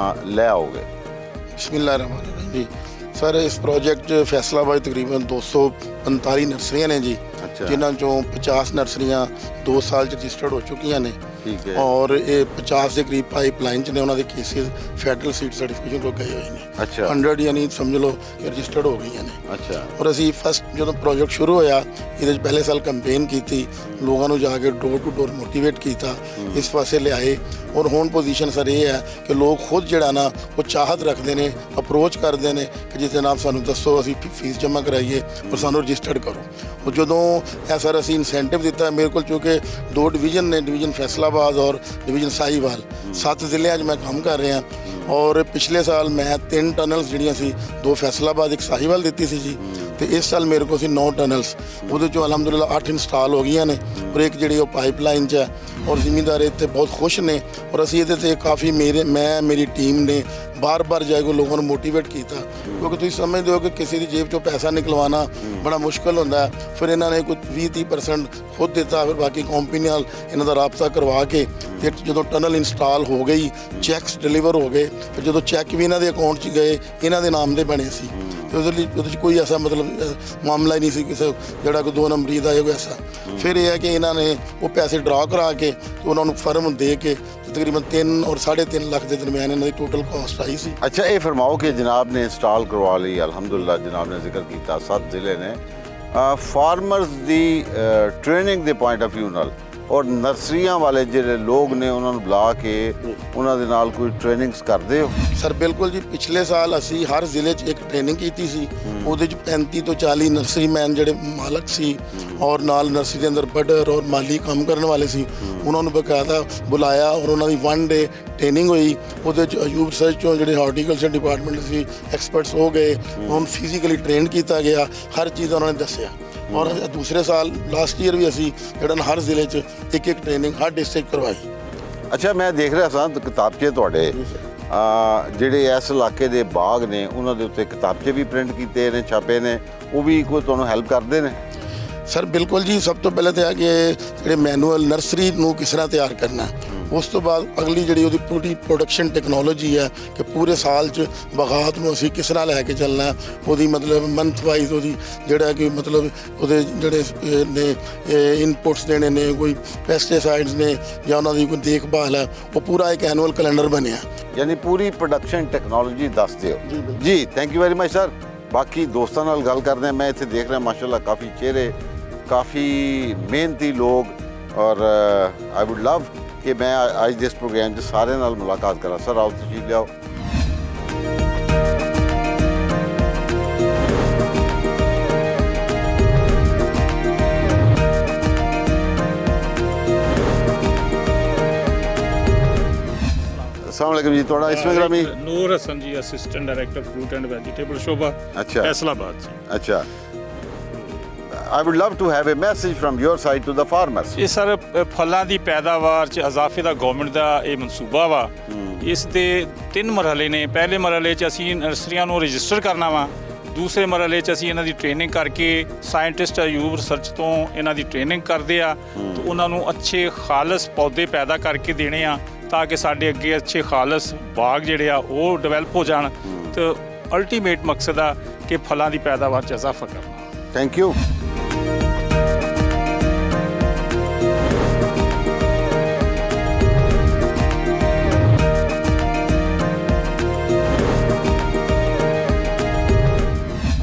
S1: ਲੈ ਆਓਗੇ?
S5: ਬਿਸਮਿਲ੍ਲਾਹਿਰ-ਰਹਿਮਾਨਿਰ-ਰਹੀਮ ਜੀ। ਸਰ, ਇਸ ਪ੍ਰੋਜੈਕਟ 'ਚ ਫੈਸਲਾਬਾਦ ਤਕਰੀਬਨ 245 ਨਰਸਰੀਆਂ ਨੇ ਜੀ, ਜਿਨ੍ਹਾਂ 'ਚੋਂ 50 ਨਰਸਰੀਆਂ 2 ਸਾਲ 'ਚ ਰਜਿਸਟਰਡ ਹੋ ਚੁੱਕੀਆਂ ਨੇ।
S1: ਠੀਕ ਹੈ।
S5: ਔਰ ਇਹ 50 ਦੇ ਕਰੀਬ ਪਾਈਪਲਾਈਨ 'ਚ ਨੇ, ਉਹਨਾਂ ਦੇ ਕੇਸਿਸ ਫੈਡਰਲ ਸੀਡ ਸਰਟੀਫਿਕੇਸ਼ਨ ਤੋਂ ਗਏ ਹੋਏ ਨੇ।
S1: ਅੱਛਾ।
S5: 100 ਯਾਨੀ ਸਮਝ ਲਓ ਕਿ ਰਜਿਸਟਰਡ ਹੋ ਗਈਆਂ ਨੇ।
S1: ਅੱਛਾ।
S5: ਔਰ ਅਸੀਂ ਫਸਟ ਜਦੋਂ ਪ੍ਰੋਜੈਕਟ ਸ਼ੁਰੂ ਹੋਇਆ, ਇਹਦੇ 'ਚ ਪਹਿਲੇ ਸਾਲ ਕੰਪੇਨ ਕੀਤੀ, ਲੋਕਾਂ ਨੂੰ ਜਾ ਕੇ ਡੋਰ ਟੂ ਡੋਰ ਮੋਟੀਵੇਟ ਕੀਤਾ, ਇਸ ਪਾਸੇ ਲਿਆਏ। ਔਰ ਹੁਣ ਪੋਜੀਸ਼ਨ ਸਰ ਇਹ ਹੈ ਕਿ ਲੋਕ ਖੁਦ ਜਿਹੜਾ ਨਾ ਉਹ ਚਾਹਤ ਰੱਖਦੇ ਨੇ, ਅਪਰੋਚ ਕਰਦੇ ਨੇ ਕਿ ਜੀ ਜਨਾਬ ਸਾਨੂੰ ਦੱਸੋ, ਅਸੀਂ ਫੀਸ ਜਮ੍ਹਾਂ ਕਰਾਈਏ ਔਰ ਸਾਨੂੰ ਰਜਿਸਟਰਡ ਕਰੋ। ਉਹ ਜਦੋਂ ਇਹ ਸਰ ਅਸੀਂ ਇਨਸੈਂਟਿਵ ਦਿੱਤਾ, ਮੇਰੇ ਕੋਲ ਚੂँਕਿ 2 ਡਿਵੀਜ਼ਨ ਨੇ, ਡਿਵੀਜ਼ਨ ਫੈਸਲਾਬਾਦ ਔਰ ਡਿਵੀਜ਼ਨ ਸਾਹੀਵਾਲ, 7 ਜ਼ਿਲ੍ਹਿਆਂ 'ਚ ਮੈਂ ਕੰਮ ਕਰ ਰਿਹਾ। ਔਰ ਪਿਛਲੇ ਸਾਲ ਮੈਂ 3 ਟਨਲਸ ਜਿਹੜੀਆਂ ਸੀ, 2 ਫੈਸਲਾਬਾਦ, 1 ਸਾਹੀਵਾਲ ਦਿੱਤੀ ਸੀ ਜੀ, ਤੇ ਇਸ ਸਾਲ ਮੇਰੇ ਕੋਲ ਸੀ 9 ਟਨਲਸ, ਉਹਦੇ 'ਚੋਂ ਅਲਹਮਦੁਲਿਲਾ 8 ਇੰਸਟਾਲ ਹੋ ਗਈਆਂ ਨੇ, ਔਰ ਇੱਕ ਜਿਹੜੀ ਉਹ ਪਾਈਪਲਾਈਨ 'ਚ ਹੈ। ਔਰ ਜ਼ਿਮੀਂਦਾਰ ਇੱਥੇ ਬਹੁਤ ਖੁਸ਼ ਨੇ, ਔਰ ਅਸੀਂ ਇਹਦੇ 'ਤੇ ਕਾਫੀ ਮੇਰੀ ਟੀਮ ਨੇ ਬਾਰ-ਬਾਰ ਜਾਏਗਾ ਲੋਕਾਂ ਨੂੰ ਮੋਟੀਵੇਟ ਕੀਤਾ, ਕਿਉਂਕਿ ਤੁਸੀਂ ਸਮਝਦੇ ਹੋ ਕਿ ਕਿਸੇ ਦੀ ਜੇਬ ਚੋਂ ਪੈਸਾ ਨਿਕਲਵਾਉਣਾ ਬੜਾ ਮੁਸ਼ਕਲ ਹੁੰਦਾ ਹੈ। ਫਿਰ ਇਹਨਾਂ ਨੇ ਕੋਈ 20-30% ਖੁਦ ਦਿੱਤਾ, ਫਿਰ ਬਾਕੀ ਕੰਪਨੀ ਨਾਲ ਇਹਨਾਂ ਦਾ ਰਾਬਤਾ ਕਰਵਾ ਕੇ ਤੇ ਜਦੋਂ ਟਨਲ ਇੰਸਟਾਲ ਹੋ ਗਈ, ਚੈੱਕਸ ਡਿਲੀਵਰ ਹੋ ਗਏ, ਫਿਰ ਜਦੋਂ ਚੈੱਕ ਵੀ ਇਹਨਾਂ ਦੇ ਅਕਾਊਂਟ 'ਚ ਗਏ ਇਹਨਾਂ ਦੇ ਨਾਮ ਦੇ ਬਣੇ ਸੀ, ਤੇ ਉਹਦੇ 'ਚ ਕੋਈ ਐਸਾ ਮਤਲਬ ਮਾਮਲਾ ਹੀ ਨਹੀਂ ਸੀ ਕਿਸੇ ਜਿਹੜਾ ਕੋਈ 2 ਨੰਬਰੀ ਦਾ ਜਾਂ ਐਸਾ। ਫਿਰ ਇਹ ਹੈ ਕਿ ਇਹਨਾਂ ਨੇ ਉਹ ਪੈਸੇ ਡਰਾ ਕਰਾ ਕੇ ਤੇ ਉਹਨਾਂ ਨੂੰ ਫਰਮ ਦੇ ਕੇ ਤਕਰੀਬਨ 3 ਔਰ 3.5 ਲੱਖ ਦੇ ਦਰਮਿਆਨ ਇਹਨਾਂ ਦੀ ਟੋਟਲ ਕਾਸਟ ਆਈ ਸੀ।
S1: अच्छा, ये फरमाओ कि जनाब ने इंस्टॉल करवा ली, अल्हम्दुलिल्लाह जनाब ने जिक्र किया 7 ਜ਼ਿਲ੍ਹੇ ने फार्मर्स ਦੀ ट्रेनिंग ਦੇ पॉइंट ऑफ व्यू ਨਾਲ और ਨਰਸਰੀਆਂ ਵਾਲੇ ਜਿਹੜੇ ਲੋਕ ਨੇ ਉਹਨਾਂ ਨੂੰ ਬੁਲਾ ਕੇ ਉਹਨਾਂ ਦੇ ਨਾਲ ਕੋਈ ਟ੍ਰੇਨਿੰਗਸ ਕਰਦੇ ਹੋ?
S5: ਸਰ ਬਿਲਕੁਲ ਜੀ, ਪਿਛਲੇ ਸਾਲ ਅਸੀਂ ਹਰ ਜ਼ਿਲ੍ਹੇ 'ਚ ਇੱਕ ਟ੍ਰੇਨਿੰਗ ਕੀਤੀ ਸੀ। ਉਹਦੇ 'ਚ 35 ਤੋਂ 40 ਨਰਸਰੀ ਮੈਨ ਜਿਹੜੇ ਮਾਲਕ ਸੀ ਔਰ ਨਾਲ ਨਰਸਰੀ ਦੇ ਅੰਦਰ ਬਡਰ ਔਰ ਮਾਲੀ ਕੰਮ ਕਰਨ ਵਾਲੇ ਸੀ, ਉਹਨਾਂ ਨੂੰ ਬਕਾਇਦਾ ਬੁਲਾਇਆ ਔਰ ਉਹਨਾਂ ਦੀ 1 ਡੇ ਟ੍ਰੇਨਿੰਗ ਹੋਈ। ਉਹਦੇ 'ਚ ਅਯੂਬ ਸਰਚ ਤੋਂ ਜਿਹੜੇ ਹਾਰਟੀਕਲਚਰ ਡਿਪਾਰਟਮੈਂਟ ਸੀ ਐਕਸਪਰਟਸ ਹੋ ਗਏ, ਉਹਨਾਂ ਨੂੰ ਫਿਜ਼ੀਕਲੀ ਟ੍ਰੇਨ ਕੀਤਾ ਗਿਆ, ਹਰ ਚੀਜ਼ ਉਹਨਾਂ ਨੇ ਦੱਸਿਆ। ਔਰ ਦੂਸਰੇ ਸਾਲ ਲਾਸਟ ਈਅਰ ਵੀ ਅਸੀਂ ਜਿਹੜਾ ਹਰ ਜ਼ਿਲ੍ਹੇ 'ਚ ਇੱਕ ਟ੍ਰੇਨਿੰਗ ਹਰ ਡਿਸਟ੍ਰਿਕਟ ਕਰਵਾਈ।
S1: ਅੱਛਾ, ਮੈਂ ਦੇਖ ਰਿਹਾ ਸਾਂ ਕਿਤਾਬਚੇ ਤੁਹਾਡੇ ਜਿਹੜੇ ਇਸ ਇਲਾਕੇ ਦੇ ਬਾਗ ਨੇ ਉਹਨਾਂ ਦੇ ਉੱਤੇ ਕਿਤਾਬਚੇ ਵੀ ਪ੍ਰਿੰਟ ਕੀਤੇ ਨੇ, ਛਾਪੇ ਨੇ, ਉਹ ਵੀ ਕੋਈ ਤੁਹਾਨੂੰ ਹੈਲਪ ਕਰਦੇ ਨੇ?
S5: ਸਰ ਬਿਲਕੁਲ ਜੀ, ਸਭ ਤੋਂ ਪਹਿਲਾਂ ਤਾਂ ਹੈ ਕਿ ਜਿਹੜੇ ਮੈਨੂਅਲ ਨਰਸਰੀ ਨੂੰ ਕਿਸ ਤਰ੍ਹਾਂ ਤਿਆਰ ਕਰਨਾ, ਉਸ ਤੋਂ ਬਾਅਦ ਅਗਲੀ ਜਿਹੜੀ ਉਹਦੀ ਪੂਰੀ ਪ੍ਰੋਡਕਸ਼ਨ ਟੈਕਨੋਲੋਜੀ ਹੈ ਕਿ ਪੂਰੇ ਸਾਲ 'ਚ ਬਾਗਾਤ ਨੂੰ ਅਸੀਂ ਕਿਸ ਤਰ੍ਹਾਂ ਲੈ ਕੇ ਚੱਲਣਾ, ਉਹਦੀ ਮਤਲਬ ਮੰਥ ਵਾਈਜ਼ ਉਹਦੀ ਜਿਹੜਾ ਕਿ ਮਤਲਬ ਉਹਦੇ ਜਿਹੜੇ ਨੇ ਇਨਪੁਟਸ ਦੇਣੇ ਨੇ, ਕੋਈ ਪੈਸਟੀਸਾਈਡਸ ਨੇ ਜਾਂ ਉਹਨਾਂ ਦੀ ਕੋਈ ਦੇਖਭਾਲ ਹੈ, ਉਹ ਪੂਰਾ ਇੱਕ ਐਨੂਅਲ ਕੈਲੰਡਰ ਬਣਿਆ।
S1: ਯਾਨੀ ਪੂਰੀ ਪ੍ਰੋਡਕਸ਼ਨ ਟੈਕਨੋਲੋਜੀ ਦੱਸ ਦਿਓ ਜੀ। Thank you very much sir. ਬਾਕੀ ਦੋਸਤਾਂ ਨਾਲ ਗੱਲ ਕਰਦੇ ਹਾਂ। ਮੈਂ ਇੱਥੇ ਦੇਖ ਰਿਹਾ ਮਾਸ਼ਾਅੱਲਾ ਕਾਫੀ ਚਿਹਰੇ, ਕਾਫੀ ਮਿਹਨਤੀ ਲੋਕ ਔਰ ਆਈ ਵੁੱਡ ਲਵ ਕਿ ਮੈਂ ਅੱਜ ਦੇ ਇਸ ਪ੍ਰੋਗਰਾਮ 'ਚ ਸਾਰਿਆਂ ਨਾਲ ਮੁਲਾਕਾਤ ਕਰਾਂ। ਸਰ ਆਓ ਤਸ਼ਰੀਫ ਲਿਆਓ। अस्सलाम वालेकुम जी, थोड़ा इसमें ग्रामी
S6: नूर हसन जी, assistant director fruit and vegetable शोबा,
S1: अच्छा
S6: फैसलाबाद जी।
S1: अच्छा, I would love to have a message from your side to the farmers.
S6: ਇਹ ਸਰ ਫਲਾਂ ਦੀ ਪੈਦਾਵਾਰ 'ਚ ਇਜ਼ਾਫੇ ਦਾ ਗਵਰਨਮੈਂਟ ਦਾ ਇਹ ਮਨਸੂਬਾ ਵਾ। ਇਸ ਦੇ 3 ਮਰਹਲੇ ਨੇ। ਪਹਿਲੇ ਮਰਹਲੇ 'ਚ ਅਸੀਂ ਨਰਸਰੀਆਂ ਨੂੰ ਰਜਿਸਟਰ ਕਰਨਾ ਵਾ। ਦੂਸਰੇ ਮਰਹਲੇ 'ਚ ਅਸੀਂ ਇਹਨਾਂ ਦੀ ਟ੍ਰੇਨਿੰਗ ਕਰਕੇ ਸਾਇੰਟਿਸਟ ਅਯੂਬ ਰਿਸਰਚ ਤੋਂ ਇਹਨਾਂ ਦੀ ਟ੍ਰੇਨਿੰਗ ਕਰਦੇ ਆ ਤੇ ਉਹਨਾਂ ਨੂੰ ਅੱਛੇ ਖਾਲਸ ਪੌਦੇ ਪੈਦਾ ਕਰਕੇ ਦੇਣੇ ਆ ਤਾਂ ਕਿ ਸਾਡੇ ਅੱਗੇ ਅੱਛੇ ਖਾਲਸ ਬਾਗ ਜਿਹੜੇ ਆ ਉਹ ਡਿਵੈਲਪ ਹੋ ਜਾਣ ਤੇ ਅਲਟੀਮੇਟ ਮਕਸਦ ਆ ਕਿ ਫਲਾਂ ਦੀ ਪੈਦਾਵਾਰ 'ਚ ਇਜ਼ਾਫਾ ਕਰਨਾ।
S1: Thank you.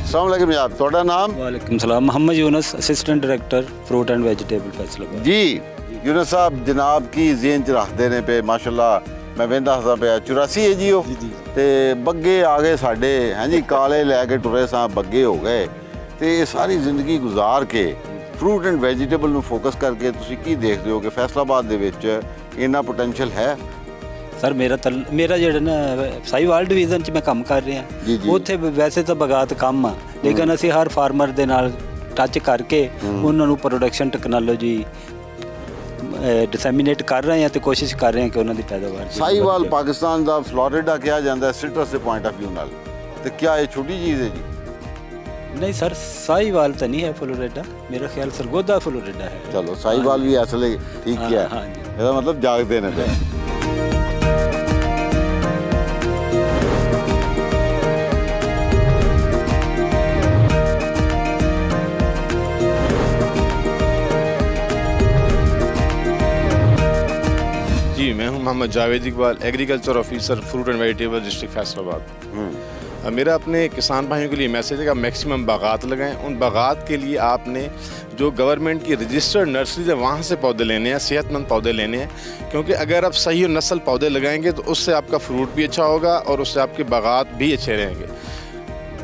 S1: अस्सलाम वालेकुम यार, ਤੁਹਾਡਾ ਨਾਮ?
S7: वालेकुम सलाम, Mohammad Yunus, assistant director fruit and vegetable Faisalabad.
S1: ਜੀ ਯੂਨਸ ਸਾਹਿਬ, ਜਨਾਬ ਕੀ ਜ਼ੇਨ 'ਚ ਰੱਖਦੇ ਨੇ ਪਏ ਮਾਸ਼ਾਅੱਲਾ। ਮੈਂ ਵੇਂਦਾ ਹਸਾ ਪਿਆ 84 ਹੈ ਜੀ ਉਹ, ਤੇ ਬੱਗੇ ਆ ਗਏ ਸਾਡੇ, ਹਾਂਜੀ ਕਾਲੇ ਲੈ ਕੇ ਟੁਰੇ ਸਾਂ, ਬੱਗੇ ਹੋ ਗਏ। ਤੇ ਇਹ ਸਾਰੀ ਜ਼ਿੰਦਗੀ ਗੁਜ਼ਾਰ ਕੇ ਫਰੂਟ ਐਂਡ ਵੈਜੀਟੇਬਲ ਨੂੰ ਫੋਕਸ ਕਰਕੇ ਤੁਸੀਂ ਕੀ ਦੇਖਦੇ ਹੋ ਕਿ ਫੈਸਲਾਬਾਦ ਦੇ ਵਿੱਚ ਇੰਨਾ ਪੋਟੈਂਸ਼ੀਅਲ ਹੈ?
S7: ਸਰ ਮੇਰਾ ਜਿਹੜਾ ਨਾ ਸਾਈਵਾਲ ਡਿਵੀਜ਼ਨ 'ਚ ਮੈਂ ਕੰਮ ਕਰ ਰਿਹਾ, ਉੱਥੇ ਵੈਸੇ ਤਾਂ ਬਗਾਤ ਕੰਮ ਆ, ਲੇਕਿਨ ਅਸੀਂ ਹਰ ਫਾਰਮਰ ਦੇ ਨਾਲ ਟੱਚ ਕਰਕੇ ਉਹਨਾਂ ਨੂੰ ਪ੍ਰੋਡਕਸ਼ਨ ਟੈਕਨੋਲੋਜੀ ਡਿਸੈਮੀਨੇਟ ਕਰ ਰਹੇ ਹਾਂ ਤੇ ਕੋਸ਼ਿਸ਼ ਕਰ ਰਹੇ ਹਾਂ ਕਿ ਉਹਨਾਂ ਦੀ ਪੈਦਾਵਾਰ।
S1: ਸਾਈਵਾਲ ਪਾਕਿਸਤਾਨ ਦਾ ਫਲੋਰੀਡਾ ਕਿਹਾ ਜਾਂਦਾ ਹੈ ਸਿਟਰਸ ਦੇ ਪੁਆਇੰਟ ਆਫ ਵਿਊ ਨਾਲ, ਤੇ ਕਿਆ ਇਹ ਛੋਟੀ ਚੀਜ਼ ਹੈ ਜੀ?
S7: ਨਹੀਂ ਸਰ, ਸਾਈਵਾਲ ਤਾਂ ਨਹੀਂ ਹੈ ਫਲੋਰੀਡਾ, ਮੇਰਾ ਖਿਆਲ ਸਰਗੋਦਾ ਫਲੋਰੀਡਾ ਹੈ।
S1: ਚਲੋ ਸਾਈਵਾਲ ਵੀ ਅਸਲੇ ਠੀਕ ਹੈ, ਇਹਦਾ ਮਤਲਬ ਜਾਗਦੇ ਨੇ ਪਏ।
S8: जी, मैं हूं Mohammad Javed Iqbal, agriculture officer fruit and vegetable district Faisalabad. मेरा अपने किसान भाइयों के लिए मैसेज है कि मैक्सिमम बागात लगाएं। उन बागात के लिए आपने जो गवर्नमेंट की रजिस्टर्ड नर्सरीज है वहाँ से पौधे लेने हैं, सेहतमंद पौधे लेने हैं, क्योंकि अगर आप सही नस्ल पौधे लगाएंगे तो उससे आपका फ्रूट भी अच्छा होगा और उससे आपके बागात भी अच्छे रहेंगे।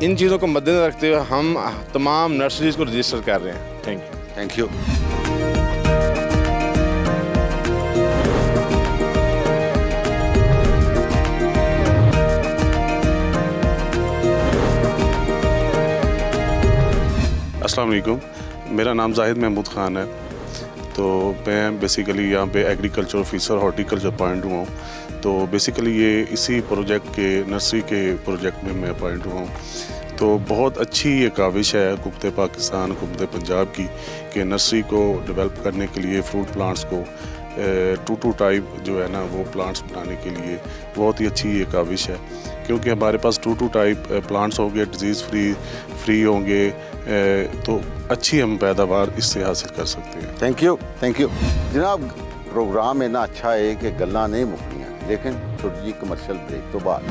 S8: इन चीज़ों को मद्देनजर रखते हुए हम तमाम नर्सरीज को रजिस्टर कर रहे हैं। Thank you.
S1: Thank you.
S9: अस्सलाम वालेकुम, मेरा नाम जाहिद महमूद ख़ान है। तो मैं बेसिकली यहाँ पे एग्रीकल्चर ऑफिसर हॉर्टिकल्चर अपॉइंट हुआ हूँ। तो बेसिकली ये इसी प्रोजेक्ट के नर्सरी के प्रोजेक्ट में मैं अपॉइंट हुआ हूँ। तो बहुत अच्छी ये काविश है हुकूमत पाकिस्तान, हुकूमत पंजाब की कि नर्सरी को डेवलप करने के लिए फ्रूट प्लांट्स को 2 टाइप जो है ना वो प्लांट्स बनाने के लिए बहुत ही अच्छी ये काविश है, क्योंकि हमारे पास 2 टाइप प्लांट्स होंगे, डिजीज़ फ्री होंगे, तो अच्छी हम पैदावार इससे हासिल कर सकते हैं।
S1: थैंक यू जनाब। प्रोग्राम इन्ना अच्छा है कि गल्लां नहीं मुकनियां, लेकिन छोटी जी कमर्शियल ब्रेक तो बाद।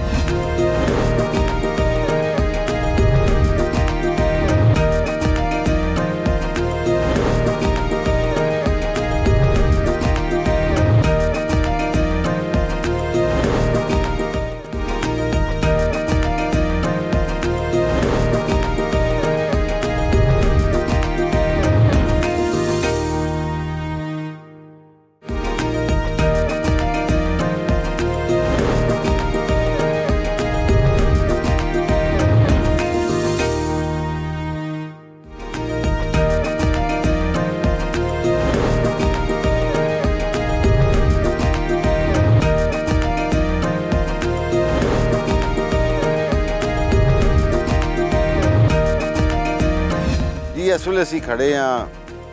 S1: इस ਵੇਲੇ ਅਸੀਂ ਖੜੇ ਹਾਂ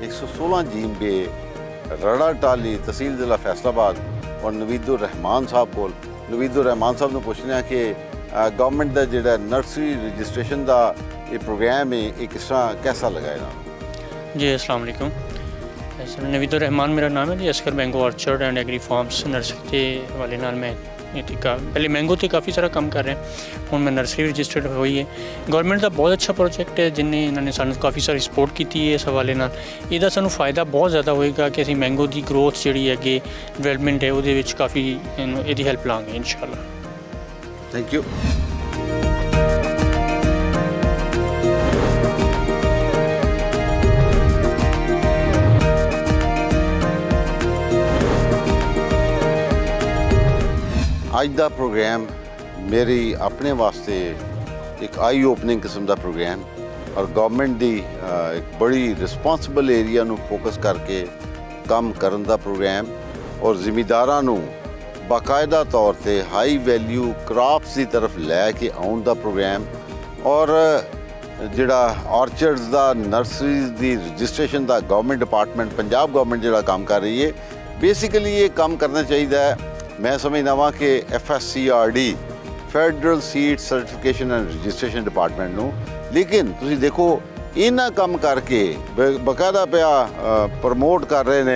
S1: 116 ਜੀਂਬੇ ਰੜਾ ਟਾਲੀ ਤਹਿਸੀਲ ਜ਼ਿਲ੍ਹਾ ਫੈਸਲਾਬਾਦ ਔਰ ਨਵੀਦੁਰ ਰਹਿਮਾਨ ਸਾਹਿਬ ਕੋਲ। ਨਵੀਦੁਰ ਰਹਿਮਾਨ ਸਾਹਿਬ ਨੂੰ ਪੁੱਛਣਾ ਕਿ ਗਵਰਨਮੈਂਟ ਦਾ ਜਿਹੜਾ ਨਰਸਰੀ ਰਜਿਸਟ੍ਰੇਸ਼ਨ ਦਾ ਇਹ ਪ੍ਰੋਗਰਾਮ ਹੈ ਇਹ ਕਿਸ ਤਰ੍ਹਾਂ ਕੈਸਾ ਲਗਾ ਇਹਨਾਂ ਨੂੰ।
S10: जी अस्सलाम वालेकुम। सर नवीद रहमान मेरा नाम है जी। Askar mango orchard and agri farms nursery के हवाले नाल मैं पहले मैंगो तो काफ़ी सारा काम कर रहे हैं, हूँ मैं नर्सरी रजिस्टर्ड हुई है। गवर्नमेंट का बहुत अच्छा प्रोजेक्ट है जिन्हें इन्होंने सानू काफ़ी सारी सपोर्ट की है। इस हवाले नाल इहदा सानू फ़ायदा बहुत ज़्यादा होएगा कि असीं मैंगो की ग्रोथ जिहड़ी अगे डिवेलपमेंट है उहदे विच काफ़ी इहदी हेल्प लांगे इंशाअल्लाह।
S1: Thank you. ਅੱਜ ਦਾ ਪ੍ਰੋਗਰਾਮ ਮੇਰੀ ਆਪਣੇ ਵਾਸਤੇ ਇੱਕ ਆਈ ਓਪਨਿੰਗ ਕਿਸਮ ਦਾ ਪ੍ਰੋਗਰਾਮ ਔਰ ਗਵਰਨਮੈਂਟ ਦੀ ਇੱਕ ਬੜੀ ਰਿਸਪੌਂਸਿਬਲ ਏਰੀਆ ਨੂੰ ਫੋਕਸ ਕਰਕੇ ਕੰਮ ਕਰਨ ਦਾ ਪ੍ਰੋਗਰਾਮ ਔਰ ਜ਼ਿਮੀਂਦਾਰਾਂ ਨੂੰ ਬਾਕਾਇਦਾ ਤੌਰ ਤੇ ਹਾਈ ਵੈਲਿਊ ਕ੍ਰਾਪਸ ਦੀ ਤਰਫ ਲੈ ਕੇ ਆਉਣ ਦਾ ਪ੍ਰੋਗਰਾਮ ਔਰ ਜਿਹੜਾ ਆਰਚਰਡਸ ਦਾ ਨਰਸਰੀਜ਼ ਦੀ ਰਜਿਸਟ੍ਰੇਸ਼ਨ ਦਾ ਗਵਰਨਮੈਂਟ ਡਿਪਾਰਟਮੈਂਟ ਪੰਜਾਬ ਗਵਰਨਮੈਂਟ ਜਿਹੜਾ ਕੰਮ ਕਰ ਰਹੀ ਹੈ। ਬੇਸਿਕਲੀ ਇਹ ਕੰਮ ਕਰਨਾ ਚਾਹੀਦਾ ਹੈ। मैं समझना वा कि FSCRD federal seed certification and registration department नूं, लेकिन तुसीं देखो इन्ना काम करके बकायदा पिया प्रमोट कर रहे ने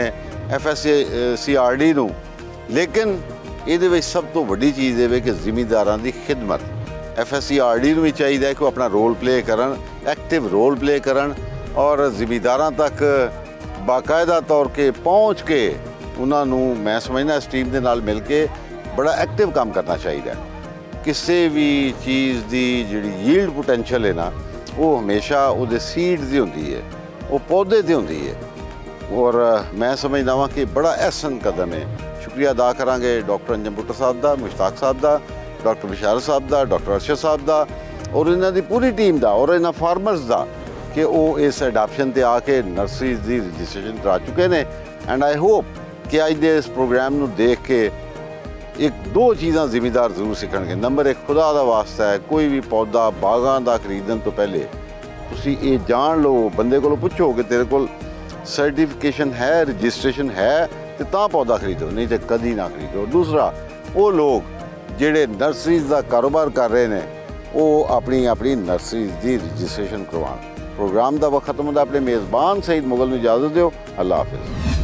S1: FSCRD नूं, लेकिन इहदे विच सब तो वड्डी चीज़ ये कि जिमींदारां दी खिदमत FSCRD नूं भी चाहिए कि वो अपना रोल प्ले करन, एक्टिव रोल प्ले करन और जिमींदारां तक बाकायदा तौर के पहुँच के उन्होंने मैं समझना इस टीम के नाल मिल के बड़ा एक्टिव काम करना चाहिए। किसी भी चीज़ की जी यील्ड पोटेंशियल है ना वो हमेशा वो सीड्स की होंगी है, वो पौधे से होंगी है और मैं समझना वा कि बड़ा अहसन कदम है। शुक्रिया अदा करांगे डॉक्टर अंजम भुट्टो साहब का, मुश्ताक साहब का, डॉक्टर बशारत साहब का, डॉक्टर अरशद साहब का और इन्हों की पूरी टीम का और इन्होंने फार्मर्स का कि वो इस अडाप्शन से आके नर्सरीज की रजिस्ट्रेशन करा चुके हैं। एंड आई होप कि अज दे इस प्रोग्राम नूं देख के एक 2 चीज़ां जिमीदार जरूर सीखणगे। नंबर 1 खुदा दा वास्ता है कोई भी पौधा बागां दा खरीदण तो पहले तुसीं ये जान लो, बंदे कोलों पुछो कि तेरे कोल सर्टिफिकेशन है, रजिस्ट्रेशन है तो तां पौधा खरीदो, नहीं तो कदी ना खरीदो। दूसरा वो लोग जिहड़े नर्सरीज का कारोबार कर रहे हैं वो अपनी अपनी नर्सरीज की रजिस्ट्रेशन करवाउण। प्रोग्राम का वक्त खत्म होंदा। अपने मेज़बान सईद मुगल नूं इजाज़त दिओ। अल्लाह हाफिज़।